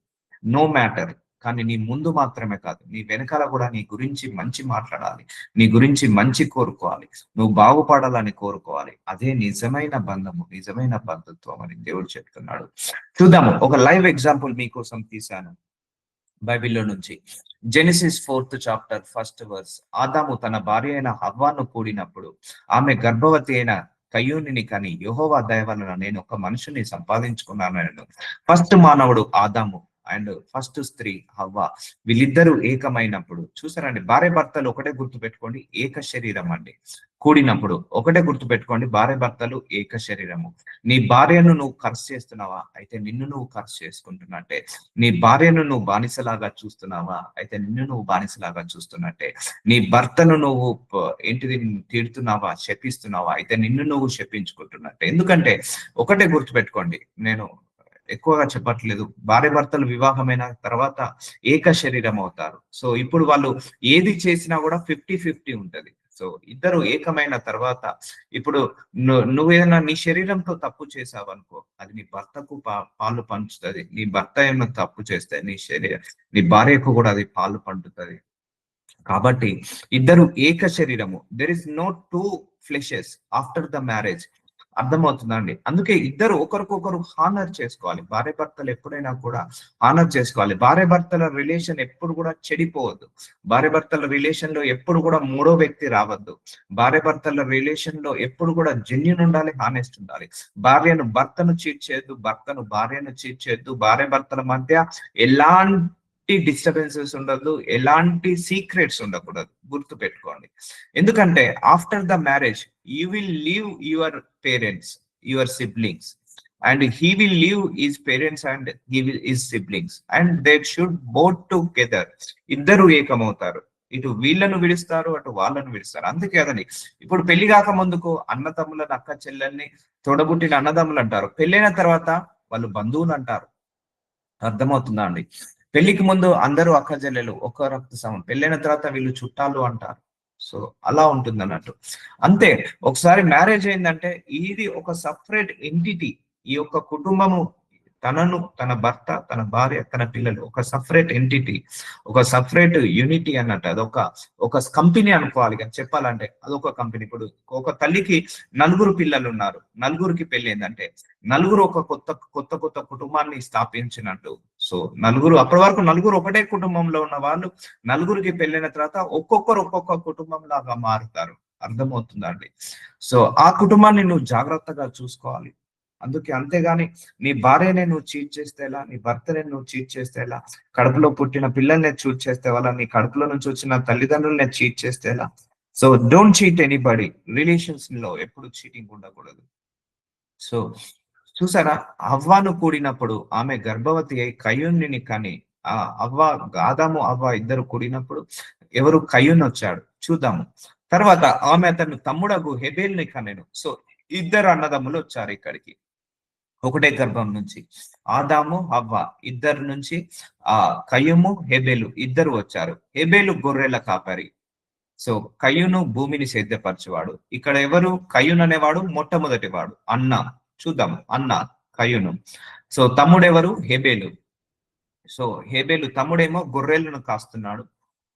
no matter, కానీ నీ ముందు మాత్రమే కాదు, నీ వెనకాల కూడా నీ గురించి మంచి మాట్లాడాలి, నీ గురించి మంచి కోరుకోవాలి, నువ్వు బాగుపడాలని కోరుకోవాలి. అదే నిజమైన బంధము, నిజమైన బంధుత్వం అని దేవుడు చెప్తున్నాడు. చూద్దాము, ఒక లైవ్ ఎగ్జాంపుల్ మీకోసం తీశాను బైబిల్లో నుంచి. Genesis 4th chapter 1st verse. ఆదాము తన భార్య అయిన హవ్వాను కూడినప్పుడు ఆమె గర్భవతి అయిన కయ్యూనిని కని యెహోవా దయ వలన నేను ఒక మనుషుని సంపాదించుకున్నాను. ఫస్ట్ మానవుడు ఆదాము అండ్ ఫస్ట్ స్త్రీ హవ్వ, వీళ్ళిద్దరూ ఏకమైనప్పుడు. చూసారండి, భార్య భర్తలు ఒకటే గుర్తు పెట్టుకోండి, ఏక శరీరం అండి. కూడినప్పుడు ఒకటే గుర్తు పెట్టుకోండి, భార్య భర్తలు ఏక శరీరము. నీ భార్యను నువ్వు ఖర్చు చేస్తున్నావా? అయితే నిన్ను నువ్వు ఖర్చు చేసుకుంటున్నట్టే. నీ భార్యను నువ్వు బానిసలాగా చూస్తున్నావా? అయితే నిన్ను నువ్వు బానిసలాగా చూస్తున్నట్టే. నీ భర్తను నువ్వు ఏంటిది తీడుతున్నావా, శపిస్తున్నావా? అయితే నిన్ను నువ్వు శపించుకుంటున్నట్టే. ఎందుకంటే ఒకటే గుర్తు పెట్టుకోండి, నేను ఎక్కువగా చెప్పట్లేదు, భార్య భర్తలు వివాహమైన తర్వాత ఏక శరీరం అవుతారు. సో ఇప్పుడు వాళ్ళు ఏది చేసినా కూడా 50-50 ఉంటది. సో ఇద్దరు ఏకమైన తర్వాత ఇప్పుడు నువ్వేదైనా నీ శరీరంతో తప్పు చేసావు అనుకో, అది నీ భర్తకు పాలు పంచుతుంది. నీ భర్త ఏమైనా తప్పు చేస్తే నీ భార్యకు కూడా అది పాలు పండుతుంది. కాబట్టి ఇద్దరు ఏక శరీరము. There is no two fleshes after the marriage. అర్థమవుతుందండి? అందుకే ఇద్దరు ఒకరికొకరు హానర్ చేసుకోవాలి. భార్య భర్తలు ఎప్పుడైనా కూడా హానర్ చేసుకోవాలి. భార్య భర్తల రిలేషన్ ఎప్పుడు కూడా చెడిపోవద్దు. భార్య భర్తల రిలేషన్ లో ఎప్పుడు కూడా మూడో వ్యక్తి రావద్దు. భార్య భర్తల రిలేషన్ లో ఎప్పుడు కూడా జెన్యూన్ ఉండాలి, హానెస్ట్ ఉండాలి. భార్యను భర్తను చీట్ చేయొద్దు, భర్తను భార్యను చీట్ చేయొద్దు. భార్య భర్తల మధ్య ఎలాంటి డిస్టర్బెన్సెస్ ఉండదు, ఎలాంటి సీక్రెట్స్ ఉండకూడదు. గుర్తు పెట్టుకోండి. ఎందుకంటే after the marriage you will leave your parents, your siblings, and he will leave his parents and he will his siblings, and they should both together. ఇద్దరు ఏకమవుతారు. ఇటు వీళ్ళను విడుస్తారు, అటు వాళ్ళను విడుస్తారు. అందుకే అదని ఇప్పుడు పెళ్లి కాక ముందుకు అన్నదమ్ములను, అక్క చెల్లెల్ని తోడబుట్టిన అన్నదమ్ములు అంటారు. పెళ్ళైన తర్వాత వాళ్ళు బంధువులు అంటారు. అర్థమవుతుందా అండి? పెళ్లికి ముందు అందరూ అక్క చెల్లెలు, ఒక్క రక్త సమం. పెళ్ళైన తర్వాత వీళ్ళు చుట్టాలు అంటారు. సో అలా ఉంటుంది అన్నట్టు. అంతే, ఒకసారి మ్యారేజ్ అయిందంటే ఇది ఒక సపరేట్ ఎంటిటీ. ఈ యొక్క కుటుంబము తనను, తన భర్త, తన భార్య, తన పిల్లలు ఒక సపరేట్ ఎంటిటీ, ఒక సపరేట్ యూనిటీ అన్నట్టు. ఒక కంపెనీ అనుకోవాలి. చెప్పాలంటే అదొక కంపెనీ. ఇప్పుడు ఒక తల్లికి నలుగురు పిల్లలు ఉన్నారు, నలుగురికి పెళ్ళైందంటే నలుగురు ఒక కొత్త కుటుంబాన్ని స్థాపించినట్టు. సో నలుగురు, అప్పటి వరకు నలుగురు ఒకటే కుటుంబంలో ఉన్న వాళ్ళు నలుగురికి పెళ్ళైన తర్వాత ఒక్కొక్క కుటుంబం లాగా మారుతారు. అర్థమవుతుందా అండి? సో ఆ కుటుంబాన్ని నువ్వు జాగ్రత్తగా చూసుకోవాలి. అందుకే, అంతేగాని నీ భార్యనే నువ్వు చీట్ చేస్తే ఎలా, నీ భర్తనే నువ్వు చీట్ చేస్తే ఎలా, కడుపులో పుట్టిన పిల్లల్ని చీట్ చేస్తే ఎలా, నీ కడుపులో నుంచి వచ్చిన తల్లిదండ్రులనే చీట్ చేస్తే ఎలా? So don't cheat anybody. Relations లో ఎప్పుడు చీటింగ్ ఉండకూడదు. సో చూసారా, హవ్వను కూడినప్పుడు ఆమె గర్భవతి అయి కయ్యూనిని కని, ఆ అవ్వ, ఆదాము అవ్వ ఇద్దరు కూడినప్పుడు ఎవరు? కయ్యూను వచ్చాడు. చూద్దాము. తర్వాత ఆమె అతను తమ్ముడగు హెబేల్ని కనెను. సో ఇద్దరు అన్నదమ్ములు వచ్చారు ఇక్కడికి, ఒకటే గర్భం నుంచి. ఆదాము హవ్వ ఇద్దరు నుంచి ఆ కయ్యూము హెబేలు ఇద్దరు వచ్చారు. హెబేలు గొర్రెల కాపరి. సో కయ్యూను భూమిని సేద్యపరచువాడు. ఇక్కడ ఎవరు? కయ్యూను అనేవాడు మొట్టమొదటి వాడు, అన్న. చూద్దాం, అన్న కయ్యూను. సో తమ్ముడెవరు? హెబేలు. సో హేబేలు తమ్ముడేమో గొర్రెలను కాస్తున్నాడు,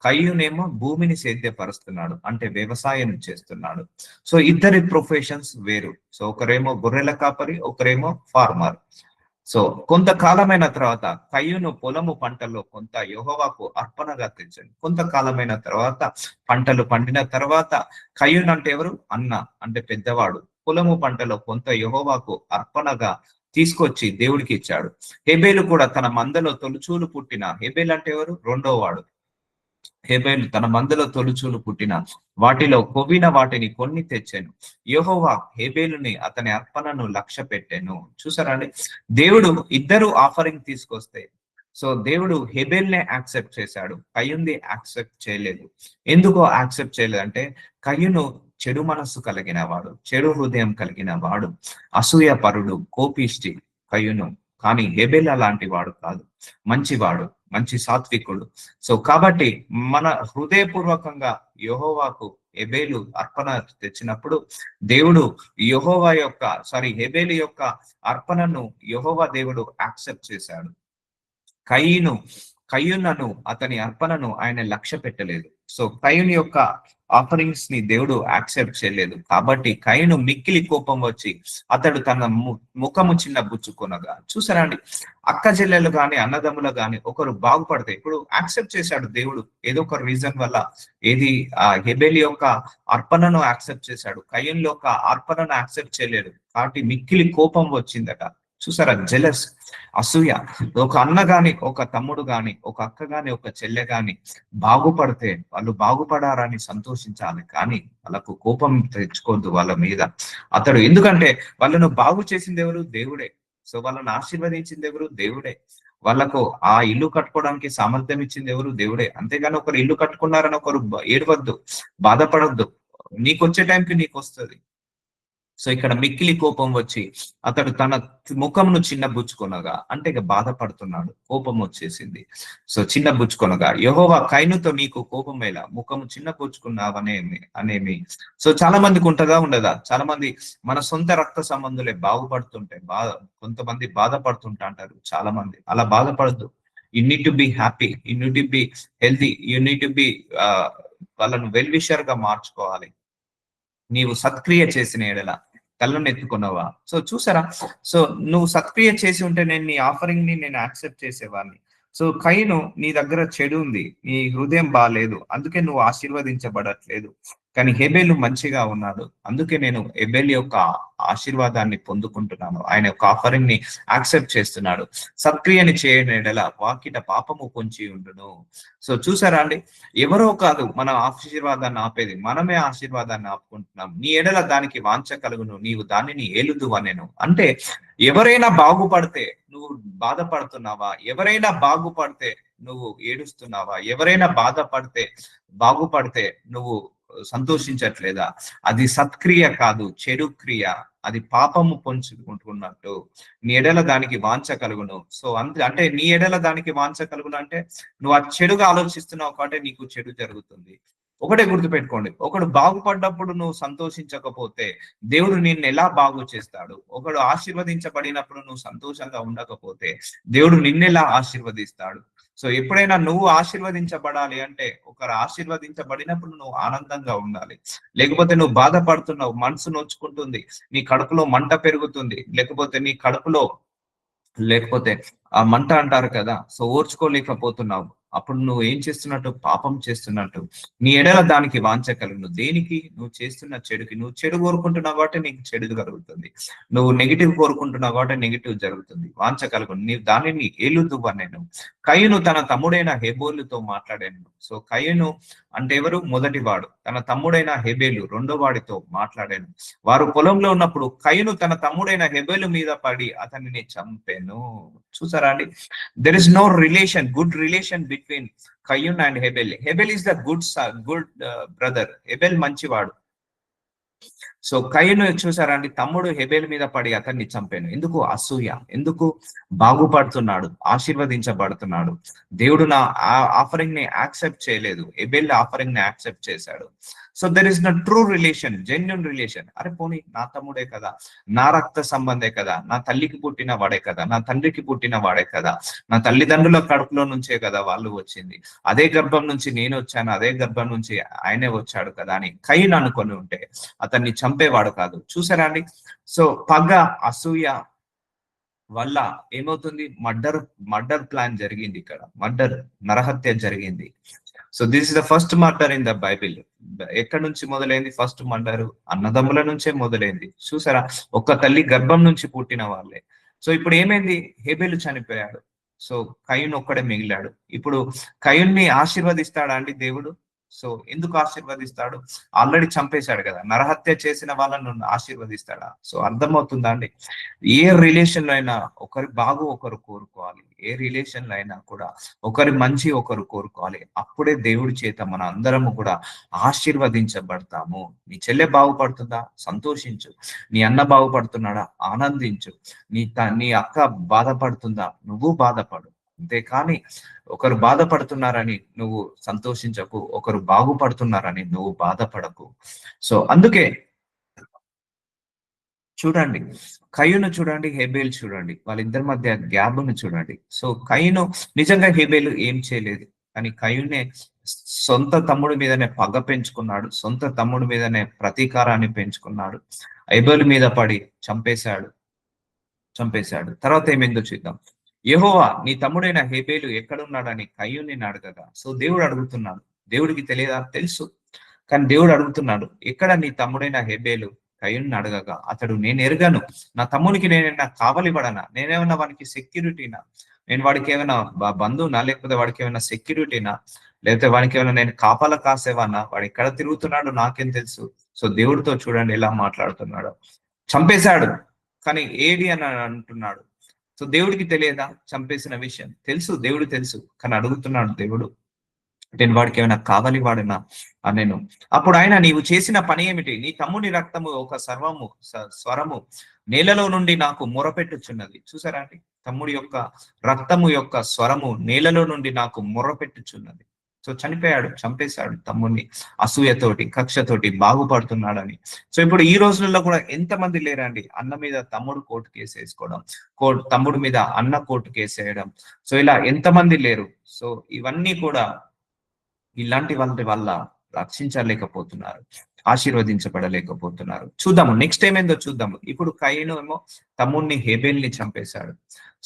కయ్యూనేమో భూమిని సేద్యపరుస్తున్నాడు, అంటే వ్యవసాయం చేస్తున్నాడు. సో ఇద్దరి ప్రొఫెషన్స్ వేరు. సో ఒకరేమో గొర్రెల కాపరి, ఒకరేమో ఫార్మర్. సో కొంతకాలమైన తర్వాత కయ్యూను పొలము పంటల్లో కొంత యెహోవాకు అర్పణగా తెచ్చాడు. కొంతకాలమైన తర్వాత పంటలు పండిన తర్వాత కయ్యూను అంటే ఎవరు? అన్న, అంటే పెద్దవాడు. పొలము పంటలో కొంత యెహోవాకు అర్పణగా తీసుకొచ్చి దేవుడికి ఇచ్చాడు. హెబేలు కూడా తన మందలో తొలుచూలు పుట్టిన, హెబేలు అంటే ఎవరు? రెండో వాడు. హెబేలు తన మందలో తొలుచూలు పుట్టిన వాటిలో కొవ్విన వాటిని కొన్ని తెచ్చాను. యెహోవా హెబేలుని అతని అర్పణను లక్ష్య పెట్టాను. చూసారా అండి, దేవుడు ఇద్దరు ఆఫరింగ్ తీసుకొస్తే, సో దేవుడు హెబేల్నే యాక్సెప్ట్ చేశాడు, కయ్యూన్ది యాక్సెప్ట్ చేయలేదు. ఎందుకో యాక్సెప్ట్ చేయలేదు అంటే, కయ్యూను చెడు మనస్సు కలిగిన వాడు, చెడు హృదయం కలిగిన వాడు, అసూయ పరుడు, కోపిష్టి కయ్యూను. కానీ హెబేల్ అలాంటి వాడు కాదు, మంచివాడు, మంచి సాత్వికుడు. సో కాబట్టి మన హృదయపూర్వకంగా యెహోవాకు హెబేలు అర్పణ తెచ్చినప్పుడు దేవుడు హెబేలు యొక్క అర్పణను యెహోవా దేవుడు యాక్సెప్ట్ చేశాడు. కయ్యూనను అతని అర్పణను ఆయన లక్ష్య పెట్టలేదు. సో కయ్యూను యొక్క ఆఫరింగ్స్ ని దేవుడు యాక్సెప్ట్ చేయలేదు. కాబట్టి కయ్యూను మిక్కిలి కోపం వచ్చి అతడు తన ముఖము చిన్న బుచ్చుకొనగా. చూసారా అండి, అక్క చెల్లెలు గాని అన్నదమ్ములు గాని ఒకరు బాగుపడితే, ఇప్పుడు యాక్సెప్ట్ చేశాడు దేవుడు ఏదో ఒక రీజన్ వల్ల. ఏది? హెబేలు యొక్క అర్పణను యాక్సెప్ట్ చేశాడు, కయ్యూను యొక్క అర్పణను యాక్సెప్ట్ చేయలేదు. కాబట్టి మిక్కిలి కోపం వచ్చిందట. చూసారా, జెలస్, అసూయ. ఒక అన్న గాని, ఒక తమ్ముడు గాని, ఒక అక్క గాని, ఒక చెల్లె గాని బాగుపడితే వాళ్ళు బాగుపడారని సంతోషించాలి, కానీ వాళ్ళకు కోపం తెచ్చుకోవద్దు వాళ్ళ మీద. అతడు ఎందుకంటే వాళ్ళను బాగు చేసింది ఎవరు? దేవుడే. సో వాళ్ళను ఆశీర్వదించింది ఎవరు? దేవుడే. వాళ్ళకు ఆ ఇల్లు కట్టుకోవడానికి సామర్థ్యం ఇచ్చింది ఎవరు? దేవుడే. అంతేగాని ఒకరు ఇల్లు కట్టుకున్నారని ఒకరు ఏడవద్దు, బాధపడద్దు. నీకు వచ్చే టైంకి నీకు వస్తుంది. సో ఇక్కడ మిక్కిలి కోపం వచ్చి అతడు తన ముఖమును చిన్నబుచ్చుకొనగా, అంటే ఇక బాధపడుతున్నాడు, కోపం వచ్చేసింది. సో చిన్నబుచ్చుకొనగా, యెహోవా కయ్యూనుతో నీకు కోపమేలా, ముఖము అనేమి. సో చాలా మందికి ఉంటదా ఉండదా? చాలా మంది మన సొంత రక్త సంబంధులే బాగుపడుతుంటే కొంతమంది బాధపడుతుంటా అంటారు. చాలా మంది అలా బాధపడద్దు. You need to be happy, you need to be healthy, you need to be వాళ్ళను వెల్ విషర్ గా మార్చుకోవాలి. నీవు సత్క్రియ చేసిన ఎడల కళ్ళను ఎత్తుకున్నావా? సో చూసారా, సో నువ్వు సత్క్రియ చేసి ఉంటే నేను నీ ఆఫరింగ్ ని నేను యాక్సెప్ట్ చేసేవాడిని. సో కయ్యూను, నీ దగ్గర చెడు ఉంది, నీ హృదయం బాగాలేదు, అందుకే నువ్వు ఆశీర్వదించబడట్లేదు. కానీ హెబేలు మంచిగా ఉన్నాడు, అందుకే నేను హెబేలు యొక్క ఆశీర్వాదాన్ని పొందుకుంటున్నాను. ఆయన యొక్క ఆఫరింగ్ ని యాక్సెప్ట్ చేస్తున్నాడు. సత్క్రియని చేయని ఎడల వాకిట పాపము పొంచి ఉండును. సో చూసారా అండి, ఎవరో కాదు మన ఆశీర్వాదాన్ని ఆపేది, మనమే ఆశీర్వాదాన్ని ఆపుకుంటున్నాం. నీ ఎడల దానికి వాంఛ కలుగును, నీవు దానిని ఏలుదు అనేను. అంటే ఎవరైనా బాగుపడితే నువ్వు బాధపడుతున్నావా? ఎవరైనా బాగుపడితే నువ్వు ఏడుస్తున్నావా? ఎవరైనా బాగుపడితే నువ్వు సంతోషించట్లేదా? అది సత్క్రియ కాదు, చెడు క్రియ. అది పాపము పొంచుకుంటున్నట్టు. నీ ఎడల దానికి వాంఛ కలుగును. సో అంటే నీ ఎడల దానికి వాంఛ కలుగును అంటే నువ్వు ఆ చెడుగా ఆలోచిస్తున్నావు కాబట్టి నీకు చెడు జరుగుతుంది. ఒకటే గుర్తుపెట్టుకోండి, ఒకడు బాగుపడ్డప్పుడు నువ్వు సంతోషించకపోతే దేవుడు నిన్ను ఎలా బాగు చేస్తాడు? ఒకడు ఆశీర్వదించబడినప్పుడు నువ్వు సంతోషంగా ఉండకపోతే దేవుడు నిన్నెలా ఆశీర్వదిస్తాడు? సో ఎప్పుడైనా నువ్వు ఆశీర్వదించబడాలి అంటే ఒకరు ఆశీర్వదించబడినప్పుడు నువ్వు ఆనందంగా ఉండాలి. లేకపోతే నువ్వు బాధపడుతున్నావు, మనసు నొచ్చుకుంటుంది, నీ కడుపులో మంట పెరుగుతుంది, లేకపోతే ఆ మంట అంటారు కదా, సో ఓర్చుకోలేకపోతున్నావు. అప్పుడు నువ్వు ఏం చేస్తున్నట్టు? పాపం చేస్తున్నట్టు. నీ ఎడల దానికి వాంఛ కలుగును. దేనికి? నువ్వు చేస్తున్న చెడుకి. నువ్వు చెడు కోరుకుంటున్నావు కాబట్టి నీకు చెడు కలుగుతుంది. నువ్వు నెగిటివ్ కోరుకుంటున్నావు కాబట్టి నెగిటివ్ జరుగుతుంది. వాంఛ కలుగును, నీవు దానిని ఏలుదువా నేను. కయీను తన తమ్ముడైన హేబేలుతో మాట్లాడాను. సో కయీను అంటే ఎవరు? మొదటివాడు. తన తమ్ముడైన హేబేలు రెండో వాడితో మాట్లాడాను. వారు పొలంలో ఉన్నప్పుడు కయీను తన తమ్ముడైన హేబేలు మీద పడి అతనిని చంపెను. చూసారా అండి? There is no relation, good relation between Cain and Abel. Abel is the good brother. Abel మంచివాడు. సో కయీను చూసారా అండి? తమ్ముడు హేబెల్ మీద పడి అతన్ని చంపాను. ఎందుకు? అసూయ. ఎందుకు? బాగుపడుతున్నాడు, ఆశీర్వదించబడుతున్నాడు. దేవుడు నా ఆఫరింగ్ ని యాక్సెప్ట్ చేయలేదు, హేబెల్ ఆఫరింగ్ ని యాక్సెప్ట్ చేశాడు. సో దెర్ ఇస్ న ట్రూ రిలేషన్, జెన్యున్ రిలేషన్. అరే పోనీ, నా తమ్ముడే కదా, నా రక్త సంబంధే కదా, నా తల్లికి పుట్టిన వాడే కదా, నా తండ్రికి పుట్టిన వాడే కదా, నా తల్లిదండ్రుల కడుపులో నుంచే కదా వాళ్ళు వచ్చింది, అదే గర్భం నుంచి నేను వచ్చాను, అదే గర్భం నుంచి ఆయనే వచ్చాడు కదా అని కయీను అనుకొని ఉంటే అతన్ని చంపేవాడు కాదు. చూసారా అండి? సో పగ, అసూయ వల్ల ఏమవుతుంది? మర్డర్ ప్లాన్ జరిగింది ఇక్కడ. నరహత్య జరిగింది. So this is the first murder in the Bible. ఎక్కడి నుంచి మొదలైంది ఫస్ట్ మర్డర్? అన్నదమ్ముల నుంచే మొదలైంది. చూసారా? ఒక్క తల్లి గర్భం నుంచి పుట్టిన వాళ్ళే. సో ఇప్పుడు ఏమైంది? హేబెలు చనిపోయాడు. సో కయీను ఒక్కడే మిగిలాడు. ఇప్పుడు కయీన్ని ఆశీర్వదిస్తాడా అండి దేవుడు? సో ఎందుకు ఆశీర్వదిస్తాడు? ఆల్రెడీ చంపేశాడు కదా. నరహత్య చేసిన వాళ్ళను ఆశీర్వదిస్తాడా? సో అర్థమవుతుందా అండి? ఏ రిలేషన్ లో అయినా ఒకరి బాగు ఒకరు కోరుకోవాలి. ఏ రిలేషన్ లో అయినా కూడా ఒకరి మంచి ఒకరు కోరుకోవాలి. అప్పుడే దేవుడి చేత మన అందరము కూడా ఆశీర్వదించబడతాము. నీ చెల్లె బాగుపడుతుందా? సంతోషించు. నీ అన్న బాగుపడుతున్నాడా? ఆనందించు. నీ అక్క బాధపడుతుందా? నువ్వు బాధపడు. అంతేకాని ఒకరు బాధపడుతున్నారని నువ్వు సంతోషించకు, ఒకరు బాగుపడుతున్నారని నువ్వు బాధపడకు. సో అందుకే చూడండి, కయీను చూడండి, హేబెల్ చూడండి, వాళ్ళిద్దరి మధ్య గ్యాప్ను చూడండి. సో కయీను నిజంగా హేబెలు ఏం చేయలేదు, కానీ కయీనే సొంత తమ్ముడి మీదనే పగ పెంచుకున్నాడు, సొంత తమ్ముడి మీదనే ప్రతీకారాన్ని పెంచుకున్నాడు, హేబెలు మీద పడి చంపేశాడు. తర్వాత ఏమైందో చూద్దాం. యెహోవా నీ తమ్ముడైన హేబెలు ఎక్కడున్నాడని కయీనుని అడగగా, సో దేవుడు అడుగుతున్నాడు. దేవుడికి తెలియదా? తెలుసు. కానీ దేవుడు అడుగుతున్నాడు, ఎక్కడ నీ తమ్ముడైన హేబెలు? కయీనుని అడగగా అతడు, నేను ఎరగను. నా తమ్మునికి నేనేమన్నా కావలిపడనా? నేనేమన్నా వానికి సెక్యూరిటీనా? నేను వాడికి ఏమైనా బంధువునా? లేకపోతే వాడికి ఏమైనా సెక్యూరిటీనా? లేకపోతే వానికి ఏమైనా నేను కాపలా కాసేవానా? వాడు ఎక్కడ తిరుగుతున్నాడు నాకేం తెలుసు? సో దేవుడితో చూడండి ఎలా మాట్లాడుతున్నాడు. చంపేశాడు, కానీ ఏడి అని అంటున్నాడు. సో దేవుడికి తెలియదా చంపేసిన విషయం? తెలుసు, దేవుడు తెలుసు. కానీ అడుగుతున్నాడు దేవుడు, నేను వాడికి ఏమైనా కావాలి వాడినా అని. నేను అప్పుడు ఆయన, నీవు చేసిన పని ఏమిటి? నీ తమ్ముని రక్తము ఒక స్వరము నేలలో నుండి నాకు మొరపెట్టుచున్నది. చూసారా అండి? తమ్ముడి యొక్క రక్తము యొక్క స్వరము నేలలో నుండి నాకు మొరపెట్టుచున్నది. సో చనిపోయాడు, చంపేశాడు తమ్ముడిని, అసూయతోటి, కక్షతోటి బాగుపడుతున్నాడని. సో ఇప్పుడు ఈ రోజులలో కూడా ఎంతమంది లేరండి అన్న మీద తమ్ముడు కోర్టు కేసు వేసుకోవడం, తమ్ముడు మీద అన్న కోర్టు కేసు వేయడం. సో ఇలా ఎంతమంది లేరు? సో ఇవన్నీ కూడా ఇలాంటి వాళ్ళ వల్ల రక్షించలేకపోతున్నారు, ఆశీర్వదించబడలేకపోతున్నారు. చూద్దాము నెక్స్ట్ ఏమైందో చూద్దాము. ఇప్పుడు కయీను ఏమో తమ్ముడిని హేబెల్ని చంపేశాడు.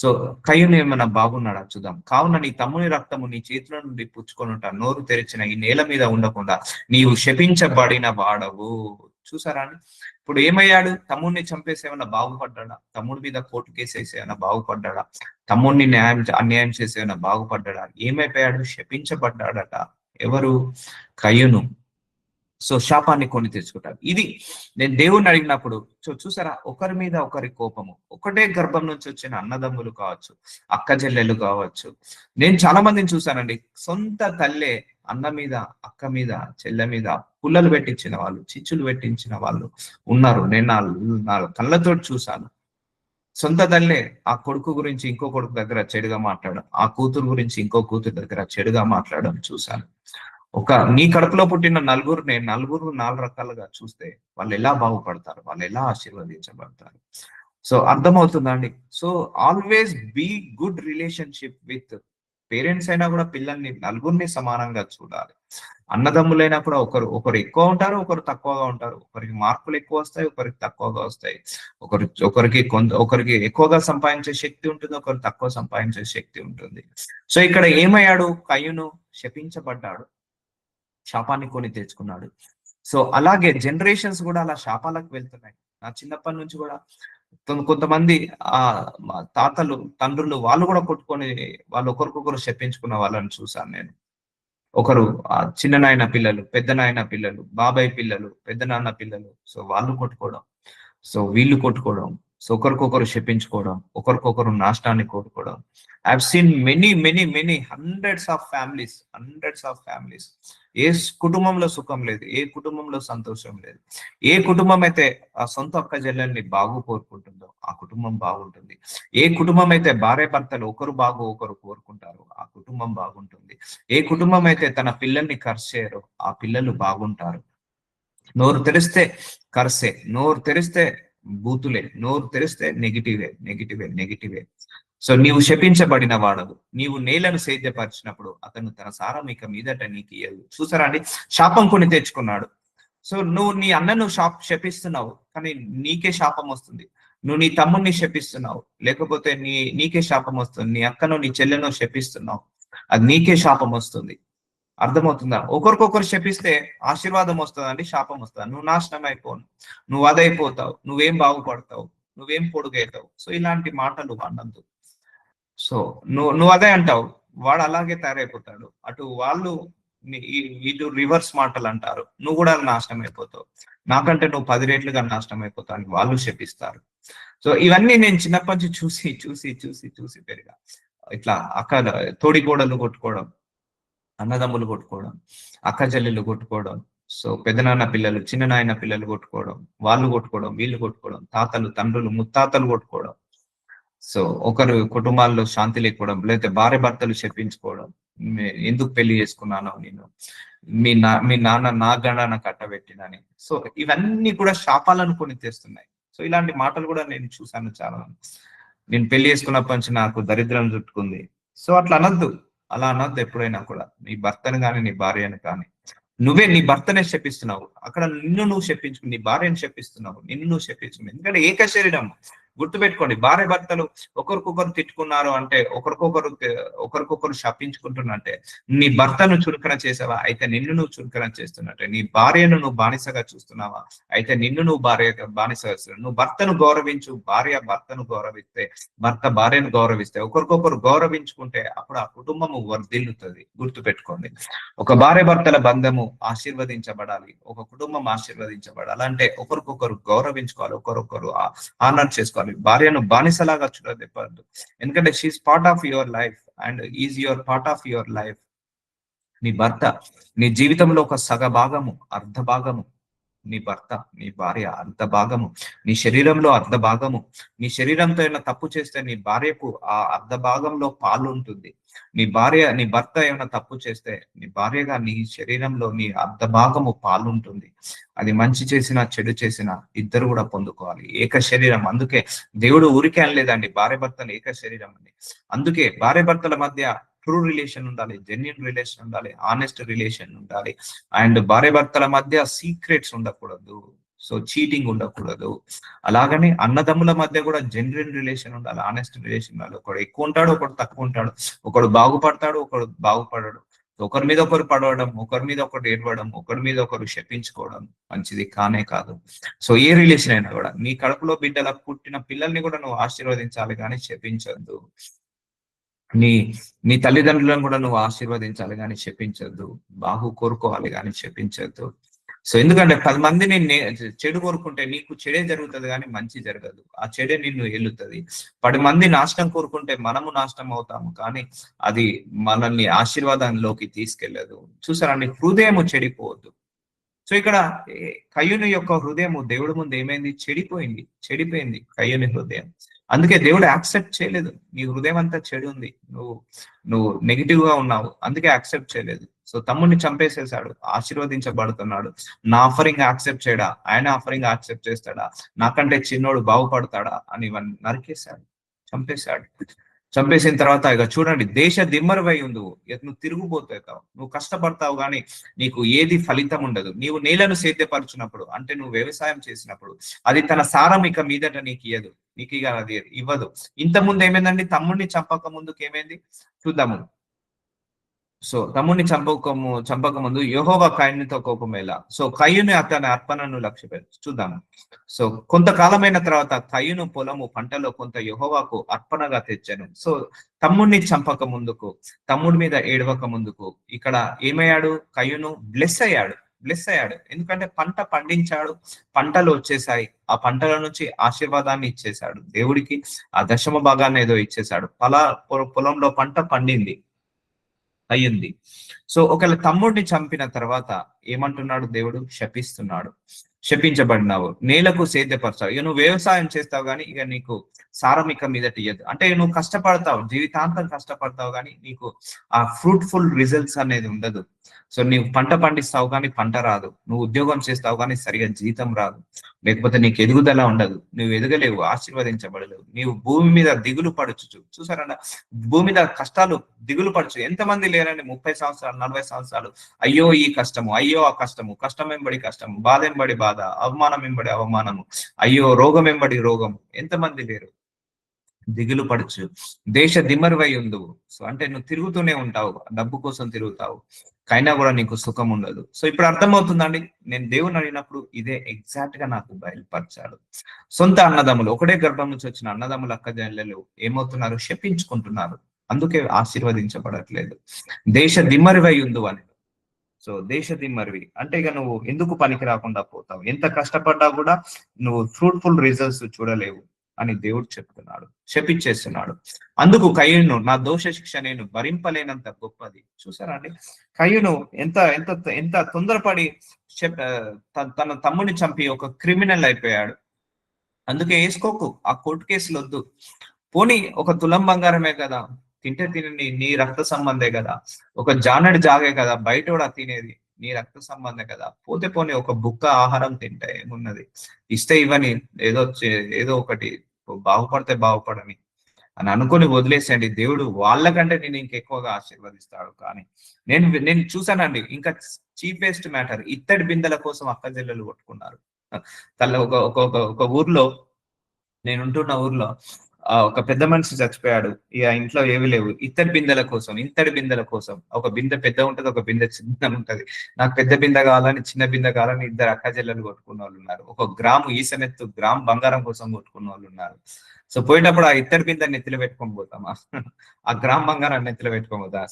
సో కయీను ఏమైనా బాగున్నాడా చూద్దాం. కావున నీ తమ్ముని రక్తము నీ చేతుల నుండి పుచ్చుకొనుట నోరు తెరిచిన ఈ నేల మీద ఉండకుండా నీవు శపించబడిన వాడవు. చూసారా అండి? ఇప్పుడు ఏమయ్యాడు? తమ్ముడిని చంపేసి ఏమైనా బాగుపడ్డాడా? తమ్ముడి మీద కోర్టు కేసు వేసి ఏమైనా బాగుపడ్డాడా? తమ్ముడిని అన్యాయం చేసి ఏమైనా బాగుపడ్డాడా? ఏమైపోయాడు? శపించబడ్డాడట. ఎవరు? కయీను. సో శాపాన్ని కొని తెచ్చుకుంటారు. ఇది నేను దేవుణ్ణి అడిగినప్పుడు. సో చూసారా, ఒకరి మీద ఒకరి కోపము. ఒకటే గర్భం నుంచి వచ్చిన అన్నదమ్ములు కావచ్చు, అక్క చెల్లెలు కావచ్చు. నేను చాలా మందిని చూసానండి, సొంత తల్లే అన్న మీద, అక్క మీద, చెల్లె మీద పుల్లలు పెట్టించిన వాళ్ళు, చిచ్చులు పెట్టించిన వాళ్ళు ఉన్నారు. నేను నా కళ్ళతో చూశాను. సొంత తల్లే ఆ కొడుకు గురించి ఇంకో కొడుకు దగ్గర చెడుగా మాట్లాడడం, ఆ కూతురు గురించి ఇంకో కూతురు దగ్గర చెడుగా మాట్లాడడం చూశాను. నీ కడుపులో పుట్టిన నలుగురిని నలుగురు 4 రకాలుగా చూస్తే వాళ్ళు ఎలా బాగుపడతారు, వాళ్ళు ఎలా ఆశీర్వదించబడతారు? సో అర్థమవుతుందా అండి? So always be good relationship with parents అయినా కూడా పిల్లల్ని నలుగురిని సమానంగా చూడాలి. అన్నదమ్ములైనా కూడా ఒకరు ఎక్కువ ఉంటారు, ఒకరు తక్కువగా ఉంటారు. ఒకరికి మార్కులు ఎక్కువ వస్తాయి, ఒకరికి తక్కువగా వస్తాయి. ఒకరికి ఎక్కువగా సంపాదించే శక్తి ఉంటుంది, ఒకరు తక్కువ సంపాదించే శక్తి ఉంటుంది. సో ఇక్కడ ఏమయ్యాడు? కయీను శపించబడ్డాడు, శాపాన్ని కొని తెచ్చుకున్నాడు. సో అలాగే జనరేషన్స్ కూడా అలా శాపాలకు వెళ్తున్నాయి. నా చిన్నప్పటి నుంచి కూడా కొంతమంది ఆ తాతలు తండ్రులు వాళ్ళు కూడా కొట్టుకొని వాళ్ళు ఒకరికొకరు చెప్పించుకున్న వాళ్ళని చూసాను నేను. ఒకరు చిన్న నాయన పిల్లలు, పెద్ద నాయన పిల్లలు, బాబాయ్ పిల్లలు, పెద్ద నాన్న పిల్లలు. సో వాళ్ళు కొట్టుకోవడం, సో వీళ్ళు కొట్టుకోవడం, సో ఒకరికొకరు శపించుకోవడం, ఒకరికొకరు నాశనాన్ని కోరుకోవడం. I have seen many hundreds of families. ఏ కుటుంబంలో సుఖం లేదు, ఏ కుటుంబంలో సంతోషం లేదు. ఏ కుటుంబం అయితే ఆ సొంత అక్క చెల్లెల్ని బాగు కోరుకుంటుందో ఆ కుటుంబం బాగుంటుంది. ఏ కుటుంబం అయితే భార్య భర్తలు ఒకరు బాగు ఒకరు కోరుకుంటారో ఆ కుటుంబం బాగుంటుంది. ఏ కుటుంబం అయితే తన పిల్లల్ని కర్సేయరో ఆ పిల్లలు బాగుంటారు. నోరు తెరిస్తే కర్సే, నోరు తెరిస్తే బూతులే, నోరు తెరిస్తే నెగిటివే. సో నీవు శపించబడిన వాడవు. నీవు నేలను సేద్యపరిచినప్పుడు అతను తన సారం ఇక మీదట నీకు ఇయ్యదు. చూసారా అండి, శాపం కొని తెచ్చుకున్నాడు. సో నువ్వు నీ అన్నను శపిస్తున్నావు, కానీ నీకే శాపం వస్తుంది. నువ్వు నీ తమ్ముడిని శపిస్తున్నావు, లేకపోతే నీకే శాపం వస్తుంది. నీ అక్కను నీ చెల్లెను శపిస్తున్నావు, అది నీకే శాపం వస్తుంది. అర్థమవుతుందా? ఒకరికొకరు శపిస్తే ఆశీర్వాదం వస్తుందండి, శాపం వస్తుంది. నువ్వు నాశనం అయిపోను, నువ్వు అదైపోతావు, నువ్వేం బాగుపడతావు, నువ్వేం పొడుగైతావు. సో ఇలాంటి మాటలు అనద్దు. సో నువ్వు అదే అంటావు, వాడు అలాగే తయారైపోతాడు. అటు వాళ్ళు ఇటు రివర్స్ మాటలు అంటారు, నువ్వు కూడా నాశనం అయిపోతావు. నాకంటే నువ్వు 10 రెట్లుగా నాశనం అయిపోతావు అని వాళ్ళు శపిస్తారు. సో ఇవన్నీ నేను చిన్నప్పటి నుంచి చూసి పెరిగా. ఇట్లా తోడి కోడలు కొట్టుకోవడం, అన్నదమ్ములు కొట్టుకోవడం, అక్క చెల్లెలు కొట్టుకోవడం, సో పెద్దనాన్న పిల్లలు చిన్న నాయన పిల్లలు కొట్టుకోవడం, వాళ్ళు కొట్టుకోవడం, వీళ్ళు కొట్టుకోవడం, తాతలు తండ్రులు ముత్తాతలు కొట్టుకోవడం. సో ఒకరు కుటుంబాల్లో శాంతి లేకపోవడం, లేకపోతే భార్య భర్తలు చెప్పించుకోవడం, ఎందుకు పెళ్లి చేసుకున్నాను నేను, మీ నాన్న నా గండాన కట్టబెట్టినని. సో ఇవన్నీ కూడా శాపాలను కొని తెస్తున్నాయి. సో ఇలాంటి మాటలు కూడా నేను చూసాను చాలా. నేను పెళ్లి చేసుకున్నప్పటి నుంచి నాకు దరిద్రం చుట్టుకుంది. సో అట్లా అనొద్దు, అలా అనొద్దు ఎప్పుడైనా కూడా. నీ భర్తను కానీ నీ భార్యను కానీ, నువ్వే నీ భర్తనే శపిస్తున్నావు. అక్కడ నిన్ను నువ్వు శపించుకుని నీ భార్యను శపిస్తున్నావు, నిన్ను నువ్వు శపించుకుని. ఎందుకంటే ఏక శరీరం. గుర్తుపెట్టుకోండి, భార్య భర్తలు ఒకరికొకరు తిట్టుకున్నారు అంటే, ఒకరికొకరు శపించుకుంటున్నట్టే. నీ భర్తను చులకన చేసావా, అయితే నిన్ను నువ్వు చులకన చేస్తున్నట్టే. నీ భార్యను నువ్వు బానిసగా చూస్తున్నావా, అయితే నిన్ను నువ్వు బానిసగా చూస్తున్నావు. నువ్వు భర్తను గౌరవించు, భార్య భర్తను గౌరవిస్తే, భర్త భార్యను గౌరవిస్తే, ఒకరికొకరు గౌరవించుకుంటే అప్పుడు ఆ కుటుంబము వర్ధిల్లుతుంది. గుర్తుపెట్టుకోండి, ఒక భార్య భర్తల బంధము ఆశీర్వదించబడాలి, ఒక కుటుంబం ఆశీర్వదించబడాలి అంటే ఒకరికొకరు గౌరవించుకోవాలి, ఒకరొకరు ఆనర్ చేసుకోవాలి. భార్యను బానిసలాగా చూడదెప్పద్దు. ఎందుకంటే she's part of your life and is your part of your life. నీ భర్త నీ జీవితంలో ఒక సగ భాగము, అర్ధ భాగము నీ భర్త, నీ భార్య అర్ధ భాగము, నీ శరీరంలో అర్ధ భాగము. నీ శరీరంతో ఏమైనా తప్పు చేస్తే నీ భార్యకు ఆ అర్ధ భాగంలో పాలు ఉంటుంది. నీ భర్త ఏమైనా తప్పు చేస్తే నీ భార్యగా నీ శరీరంలో నీ అర్ధ భాగము పాలు ఉంటుంది. అది మంచి చేసినా చెడు చేసినా ఇద్దరు కూడా పొందుకోవాలి. ఏక శరీరం. అందుకే దేవుడు ఊరికే అనలేదండి భార్య భర్తలు ఏక శరీరం అని. అందుకే భార్య భర్తల మధ్య ట్రూ రిలేషన్ ఉండాలి, జెన్యున్ రిలేషన్ ఉండాలి, ఆనెస్ట్ రిలేషన్ ఉండాలి. అండ్ భార్య భర్తల మధ్య సీక్రెట్స్ ఉండకూడదు, సో చీటింగ్ ఉండకూడదు. అలాగని అన్నదమ్ముల మధ్య కూడా జెన్యున్ రిలేషన్ ఉండాలి, ఆనెస్ట్ రిలేషన్ ఉండాలి. ఒకడు ఎక్కువ ఉంటాడు, ఒకడు తక్కువ ఉంటాడు, ఒకడు బాగుపడతాడు, ఒకడు బాగుపడడు. ఒకరి మీద ఒకరు పడవడం, ఒకరి మీద ఒకరు ఏడవడం, ఒకరి మీద ఒకరు శపించుకోవడం మంచిది కానే కాదు. సో ఏ రిలేషన్ అయినా కూడా నీ కడుపులో బిడ్డలకు పుట్టిన పిల్లల్ని కూడా నువ్వు ఆశీర్వదించాలి కానీ శపించొద్దు. నీ తల్లిదండ్రులను కూడా నువ్వు ఆశీర్వదించాలి కానీ శపించొద్దు. బాగు కోరుకోవాలి కానీ శపించొద్దు. సో ఎందుకంటే 10 మందిని చెడు కోరుకుంటే నీకు చెడే జరుగుతుంది కానీ మంచి జరగదు. ఆ చెడే నిన్ను ఏలుతుంది. 10 మంది నాశనం కోరుకుంటే మనము నాశనం అవుతాము, కానీ అది మనల్ని ఆశీర్వాదంలోకి తీసుకెళ్లదు. చూసారండి, హృదయము చెడిపోవద్దు. సో ఇక్కడ కయ్యూని యొక్క హృదయము దేవుడి ముందు ఏమైంది? చెడిపోయింది కయ్యూని హృదయం. అందుకే దేవుడు యాక్సెప్ట్ చేయలేదు. నీ హృదయం అంతా చెడు ఉంది, నువ్వు నెగిటివ్ గా ఉన్నావు, అందుకే యాక్సెప్ట్ చేయలేదు. సో తమ్ముడిని చంపేసేసాడు, ఆశీర్వదించబడుతున్నాడు. నా ఆఫరింగ్ యాక్సెప్ట్ చేయడా, ఆయన ఆఫరింగ్ యాక్సెప్ట్ చేస్తాడా, నాకంటే చిన్నోడు బాగుపడతాడా అని నరికేశాడు, చంపేసిన తర్వాత ఇక చూడండి, దేశ దిమ్మరువై ఉంది, నువ్వు తిరుగుపోతావు, నువ్వు కష్టపడతావు కానీ నీకు ఏది ఫలితం ఉండదు. నీవు నేలను సేద్యపరచినప్పుడు అంటే నువ్వు వ్యవసాయం చేసినప్పుడు అది తన సారం ఇక మీదట నీకు ఇయ్యదు, నీకు ఇక అది ఇవ్వదు. ఇంత ముందు ఏమైందండి? తమ్ముడిని చంపక ముందుకు ఏమైంది చూద్దాము. సో తమ్ముడిని చంపక ముందు యెహోవా కయీనుతో కోపమేలా. సో కయీను అతని అర్పణను లక్ష్యపెట్టు. చూద్దాము. సో కొంతకాలమైన తర్వాత కయీను పొలము పంటలో కొంత యెహోవాకు అర్పణగా తెచ్చాను. సో తమ్ముడిని చంపక ముందుకు, తమ్ముడి మీద ఏడవక ముందుకు ఇక్కడ ఏమయ్యాడు? కయీను బ్లెస్ అయ్యాడు. ఎందుకంటే పంట పండించాడు, పంటలు వచ్చేసాయి. ఆ పంటల నుంచి ఆశీర్వాదాన్ని ఇచ్చేశాడు దేవుడికి. ఆ దశమ భాగాన్ని ఏదో ఇచ్చేశాడు. పొలంలో పంట పండింది అయ్యింది. సో ఒకవేళ తమ్ముడిని చంపిన తర్వాత ఏమంటున్నాడు దేవుడు? శపిస్తున్నాడు. శపించబడినావు, నేలకు సేద్యపరచావు. ఇక నువ్వు వ్యవసాయం చేస్తావు కానీ ఇక నీకు సారం ఇక మీదట ఇయ్యదు. అంటే నువ్వు కష్టపడతావు, జీవితాంతం కష్టపడతావు కానీ నీకు ఆ ఫ్రూట్ఫుల్ రిజల్ట్స్ అనేది ఉండదు. సో నీవు పంట పండిస్తావు కానీ పంట రాదు, నువ్వు ఉద్యోగం చేస్తావు కానీ సరిగా జీతం రాదు, లేకపోతే నీకు ఎదుగుదల ఉండదు, నువ్వు ఎదగలేవు, ఆశీర్వదించబడలేవు. నీవు భూమి మీద దిగులు పడుచు. చూసారంట, భూమి మీద కష్టాలు దిగులు పడుచు. ఎంతమంది లేరండి 30 సంవత్సరాలు 40 సంవత్సరాలు అయ్యో ఈ కష్టము, అయ్యో ఆ కష్టము, కష్టం వెంబడి కష్టము, బాధ వెంబడి బాధ, అవమానం వెంబడి అవమానము, అయ్యో రోగం వెంబడి రోగము. ఎంతమంది లేరు? దిగులు పడుచు, దేశ దిమ్మరివై ఉందువు. సో అంటే నువ్వు తిరుగుతూనే ఉంటావు, డబ్బు కోసం తిరుగుతావు, కైనా కూడా నీకు సుఖం ఉండదు. సో ఇప్పుడు అర్థమవుతుందండి, నేను దేవుని అడిగినప్పుడు ఇదే ఎగ్జాక్ట్ గా నాకు బయలుపరిచాడు. సొంత అన్నదమ్ములు, ఒకటే గర్భం నుంచి వచ్చిన అన్నదమ్ములు అక్కజల్లెలు ఏమవుతున్నారు? శపించుకుంటున్నారు, అందుకే ఆశీర్వదించబడట్లేదు. దేశ దిమ్మరివై ఉందు అని. సో దేశ దిమ్మరివి అంటే ఇక నువ్వు ఎందుకు పనికి రాకుండా పోతావు, ఎంత కష్టపడ్డా కూడా నువ్వు ఫ్రూట్ఫుల్ రిజల్ట్స్ చూడలేవు అని దేవుడు చెప్తున్నాడు, శపిచ్చేస్తున్నాడు. అందుకు కయీను, నా దోష శిక్ష నేను భరింపలేనంత గొప్పది. చూసారా అండి, కయీను ఎంత ఎంత ఎంత తొందరపడి తన తమ్ముడిని చంపి ఒక క్రిమినల్ అయిపోయాడు. అందుకే వేసుకోకు, ఆ కోర్టు కేసులు వద్దు. పోనీ ఒక తులం బంగారమే కదా, తింటే తినని నీ రక్త సంబంధే కదా, ఒక జానడి జాగే కదా, బయట కూడా తినేది నీ రక్త సంబంధం కదా, పోతే పోనీ ఒక బుక్క ఆహారం తింటే ఏమున్నది, ఇస్తే ఇవ్వని, ఏదో ఒకటి బాగుపడితే బాగుపడని అని అనుకుని వదిలేసండి. దేవుడు వాళ్ళకంటే నేను ఇంకెక్కువగా ఆశీర్వదిస్తాడు. కానీ నేను చూసానండి, ఇంకా చీపెస్ట్ మ్యాటర్, ఇత్తడి బిందెల కోసం అక్కజెల్లెలు కొట్టుకున్నారు. ఒక ఊర్లో, నేను ఉంటున్న ఊర్లో ఒక పెద్ద మనిషి చచ్చిపోయాడు. ఇక ఇంట్లో ఏవి లేవు, ఇత్తడి బిందెల కోసం ఒక బిందె పెద్ద ఉంటది, ఒక బిందె చిన్న ఉంటది. నాకు పెద్ద బిందె కావాలని, చిన్న బిందె కావాలని ఇద్దరు అక్కజెల్లెలు కొట్టుకున్న వాళ్ళు ఉన్నారు. ఒక గ్రాము ఈసనెత్తు గ్రామ్ బంగారం కోసం కొట్టుకున్న వాళ్ళు ఉన్నారు. సో పోయేటప్పుడు ఆ ఇత్తడి బిందె నెత్తిలో పెట్టుకొని పోతామా? ఆ గ్రామ్ బంగారాన్ని నెత్తిలో పెట్టుకొని పోతా?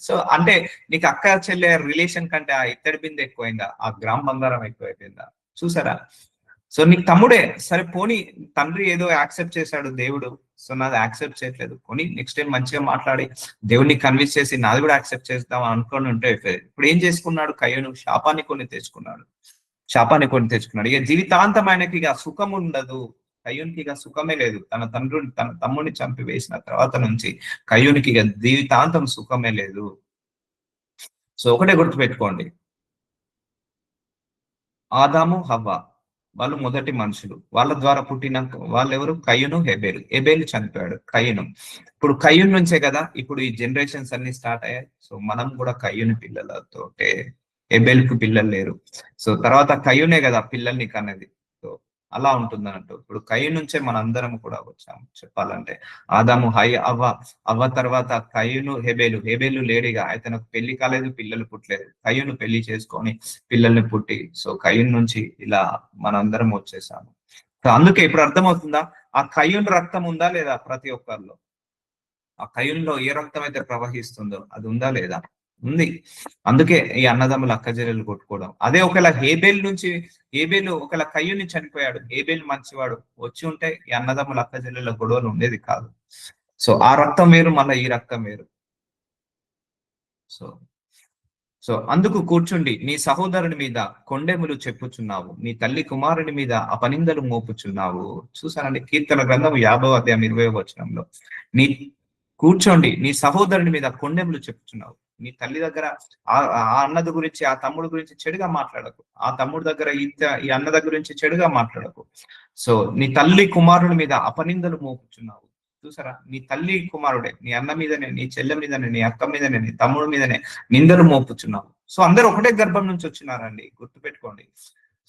సో అంటే నీకు అక్క చెల్లె రిలేషన్ కంటే ఆ ఇత్తడి బిందె ఎక్కువైందా, ఆ గ్రామ్ బంగారం ఎక్కువైపోయిందా? చూసారా? సో నీకు తమ్ముడే సరే, పోనీ తండ్రి ఏదో యాక్సెప్ట్ చేశాడు దేవుడు, సో నాది యాక్సెప్ట్ చేయట్లేదు, పోనీ నెక్స్ట్ టైం మంచిగా మాట్లాడి దేవుడిని కన్విన్స్ చేసి నాది కూడా యాక్సెప్ట్ చేద్దాం అనుకుని ఉంటే. ఇప్పుడు ఏం చేసుకున్నాడు కయీను? శాపాన్ని కొని తెచ్చుకున్నాడు. ఇక జీవితాంతం ఆయనకి ఇక సుఖం ఉండదు. కయ్యూనికి ఇక సుఖమే లేదు. తన తమ్ముడిని చంపి వేసిన తర్వాత నుంచి కయ్యూనికి ఇక జీవితాంతం సుఖమే లేదు. సో ఒకటే గుర్తుపెట్టుకోండి, ఆదాము హవ్వ వాళ్ళు మొదటి మనుషులు, వాళ్ళ ద్వారా పుట్టిన వాళ్ళు ఎవరు? కయ్యూను హెబేలు చనిపోయాడు. కయ్యూను, ఇప్పుడు కయ్యూను నుంచే కదా ఇప్పుడు ఈ జనరేషన్స్ అన్ని స్టార్ట్ అయ్యాయి. సో మనం కూడా కయ్యూని పిల్లలతోటే, హెబేలుకు పిల్లలు లేరు. సో తర్వాత కయ్యూనే కదా పిల్లల్ని కన్నది. సో అలా ఉంటుంది అన్నట్టు. ఇప్పుడు కయ్యూను నుంచే మనందరం కూడా వచ్చాము చెప్పాలంటే. ఆదాము అవ్వ తర్వాత కయ్యూను హెబేలు లేడిగా, అతనికి పెళ్లి కాలేదు, పిల్లలు పుట్టలేదు. కయ్యూను పెళ్లి చేసుకొని పిల్లల్ని పుట్టి, సో కయ్యూను నుంచి ఇలా మనందరం వచ్చేసాము. సో అందుకే ఇప్పుడు అర్థమవుతుందా, ఆ కయ్యూను రక్తం ఉందా లేదా ప్రతి ఒక్కరిలో? ఆ కయ్యూన్లో ఏ రక్తం అయితే ప్రవహిస్తుందో అది ఉందా లేదా? ఉంది. అందుకే ఈ అన్నదమ్ములు అక్కజెల్లెలు కొట్టుకోవడం. అదే ఒకవేళ హేబేలు ఒకవేళ కయ్యూని చనిపోయాడు, హేబేలు మంచివాడు వచ్చి ఉంటే ఈ అన్నదమ్ముల అక్కజెల్లెల గొడవలు ఉండేది కాదు. సో ఆ రక్తం వేరు, మళ్ళీ ఈ రక్తం వేరు. సో సో అందుకు కూర్చుండి నీ సహోదరుని మీద కొండెములు చెప్పుచున్నావు, నీ తల్లి కుమారుని మీద అపనిందలు మోపుచున్నావు. చూసానండి, కీర్తన గ్రంథం 50వ అధ్యాయం 20వ వచనంలో, నీ కూర్చోండి నీ సహోదరుని మీద కొండెములు చెప్పుచున్నావు. నీ తల్లి దగ్గర ఆ అన్నది గురించి, ఆ తమ్ముడు గురించి చెడుగా మాట్లాడకు. ఆ తమ్ముడు దగ్గర ఈ అన్న దగ్గర గురించి చెడుగా మాట్లాడకు. సో నీ తల్లి కుమారుని మీద అపనిందలు మోపుచున్నావు. చూసారా, నీ తల్లి కుమారుడే, నీ అన్న మీదనే, నీ చెల్లె మీదనే, నీ అక్క మీదనే, నీ తమ్ముడు మీదనే నిందలు మోపుచున్నావు. సో అందరూ ఒకటే గర్భం నుంచి వచ్చినారండి, గుర్తుపెట్టుకోండి.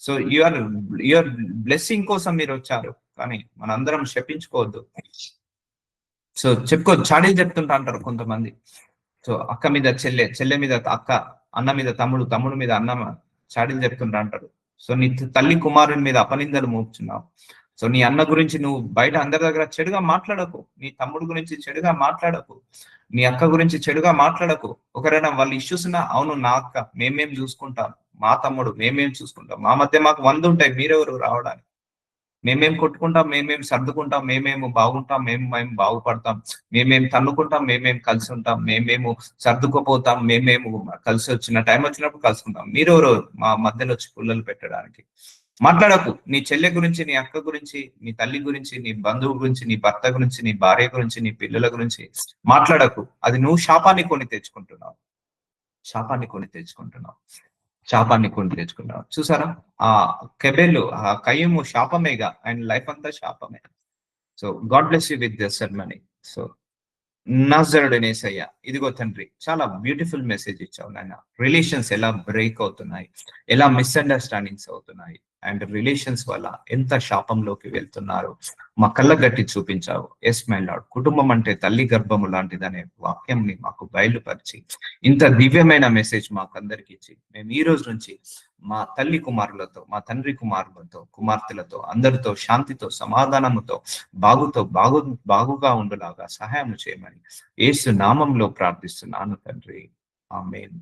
సో యువర్ బ్లెస్సింగ్ కోసం మీరు వచ్చారు, కానీ మనందరం శపించుకోవద్దు. సో చెప్పుకోవద్దు, చాడీలు చెప్తుంటా అంటారు కొంతమంది. సో అక్క మీద చెల్లె, చెల్లె మీద అక్క, అన్న మీద తమ్ముడు, తమ్ముడు మీద అన్న చాడీలు చెప్తుండ్రు అంటారు. సో నీ తల్లి కుమారుని మీద అపనిందలు మోపుచున్నావు. సో నీ అన్న గురించి నువ్వు బయట అందరి దగ్గర చెడుగా మాట్లాడకు. నీ తమ్ముడు గురించి చెడుగా మాట్లాడకు. నీ అక్క గురించి చెడుగా మాట్లాడకు. ఒకరైనా వాళ్ళు ఇష్యూస్ ఉన్నా, అవును నా అక్క, మేమేం చూసుకుంటాం, మా తమ్ముడు మేమేం చూసుకుంటాం, మా మధ్య మాకు 100 ఉంటాయి, మీరెవరు రావడానికి, మేమేం కొట్టుకుంటాం, మేమేం సర్దుకుంటాం, మేమేమో బాగుంటాం, మేము బాగుపడతాం, మేమేం తన్నుకుంటాం, మేమేం కలిసి ఉంటాం, మేమేమో సర్దుకుపోతాం, మేమేమో కలిసి వచ్చిన టైం వచ్చినప్పుడు కలుసుకుంటాం, మీరెవరు మా మధ్యలో వచ్చి పుల్లలు పెట్టడానికి. మాట్లాడకు. నీ చెల్లె గురించి, నీ అక్క గురించి, నీ తల్లి గురించి, నీ బంధువు గురించి, నీ భర్త గురించి, నీ భార్య గురించి, నీ పిల్లల గురించి మాట్లాడకు. అది నువ్వు శాపాన్ని కొని తెచ్చుకుంటున్నావు. శాపాన్ని కొని తెచ్చుకుంటున్నావు. శాపాన్ని కొని తెచ్చుకున్నావు. చూసారా? ఆ కెబెలు, ఆ కయ్యము శాపమేగా, అండ్ లైఫ్ అంతా శాపమే. So God bless you with this ceremony. So నజరుడనేసయ్య, ఇదిగో తండ్రి, చాలా బ్యూటిఫుల్ మెసేజ్ ఇచ్చావు నాయన. రిలేషన్స్ ఎలా బ్రేక్ అవుతున్నాయి, ఎలా మిస్అండర్స్టాండింగ్స్ అవుతున్నాయి, అండ్ రిలేషన్స్ వల్ల ఎంత శాపంలోకి వెళ్తున్నారు మా కళ్ళ గట్టి చూపించావు. ఎస్ మై లార్డ్, కుటుంబం అంటే తల్లి గర్భము లాంటిదనే వాక్యంని మాకు బయలుపరిచి ఇంత దివ్యమైన మెసేజ్ మాకు అందరికి ఇచ్చి, మేము ఈ రోజు నుంచి మా తల్లి కుమారులతో, మా తండ్రి కుమారులతో, కుమార్తెలతో, అందరితో శాంతితో, సమాధానముతో, బాగుగా ఉండలాగా సహాయం చేయమని యేసు నామంలో ప్రార్థిస్తున్నాను తండ్రి. ఆమేన్.